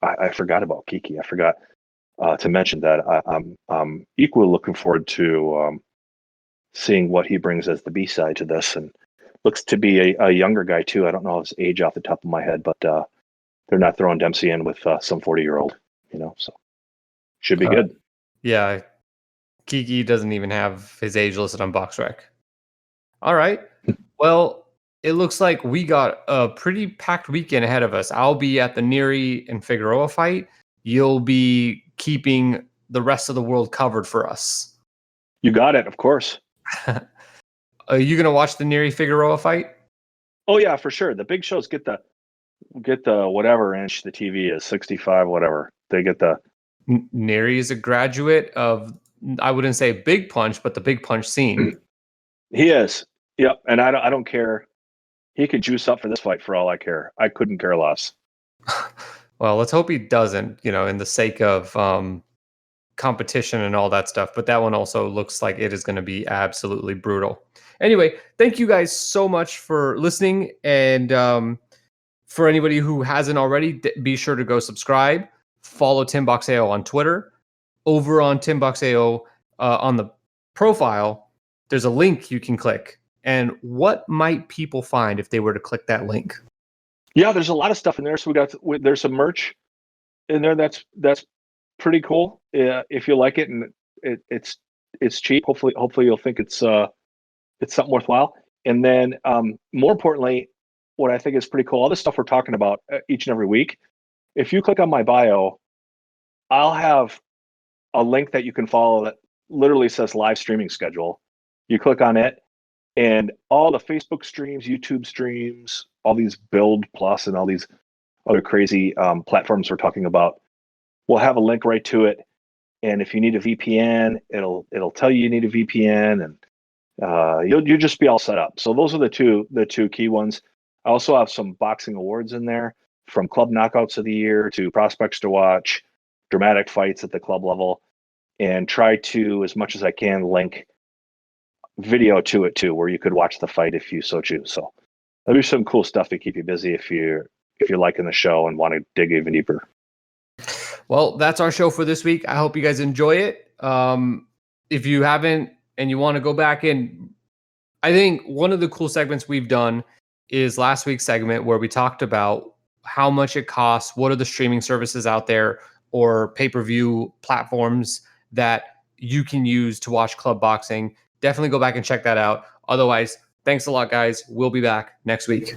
I forgot about Kiki. I forgot to mention that. I'm equally looking forward to seeing what he brings as the B-side to this, and looks to be a younger guy too. I don't know his age off the top of my head, but they're not throwing Dempsey in with some 40-year-old, so should be good. Yeah, Kiki doesn't even have his age listed on BoxRec. All right. Well, it looks like we got a pretty packed weekend ahead of us. I'll be at the Neri and Figueroa fight. You'll be keeping the rest of the world covered for us. You got it, of course. Are you going to watch the Neri Figueroa fight? Oh yeah, for sure. The big shows get the whatever inch the TV is, 65, whatever. They get the. Neri is a graduate of, I wouldn't say Big Punch, but the Big Punch scene. He is. Yep. And I don't care. He could juice up for this fight for all I care. I couldn't care less. Well, let's hope he doesn't, in the sake of competition and all that stuff. But that one also looks like it is going to be absolutely brutal. Anyway, thank you guys so much for listening. And for anybody who hasn't already, be sure to go subscribe. Follow Tim Boxeo on Twitter. Over on Tim Boxeo on the profile, there's a link you can click. And what might people find if they were to click that link? Yeah, there's a lot of stuff in there. So there's some merch in there that's pretty cool. If you like it, and it's cheap. Hopefully you'll think it's something worthwhile. And then more importantly, what I think is pretty cool, all this stuff we're talking about each and every week. If you click on my bio, I'll have a link that you can follow that literally says live streaming schedule. You click on it, and all the Facebook streams, YouTube streams, all these Build Plus and all these other crazy platforms we're talking about, we'll have a link right to it. And if you need a VPN, it'll tell you need a VPN, and you'll just be all set up. So those are the two key ones. I also have some boxing awards in there, from club knockouts of the year to prospects to watch, dramatic fights at the club level, and try to, as much as I can, link video to it too, where you could watch the fight if you so choose. So there'll be some cool stuff to keep you busy if you're liking the show and want to dig even deeper. Well, that's our show for this week. I hope you guys enjoy it. If you haven't and you want to go back in, I think one of the cool segments we've done is last week's segment where we talked about how much it costs, what are the streaming services out there or pay-per-view platforms that you can use to watch club boxing. Definitely go back and check that out. Otherwise, thanks a lot, guys. We'll be back next week.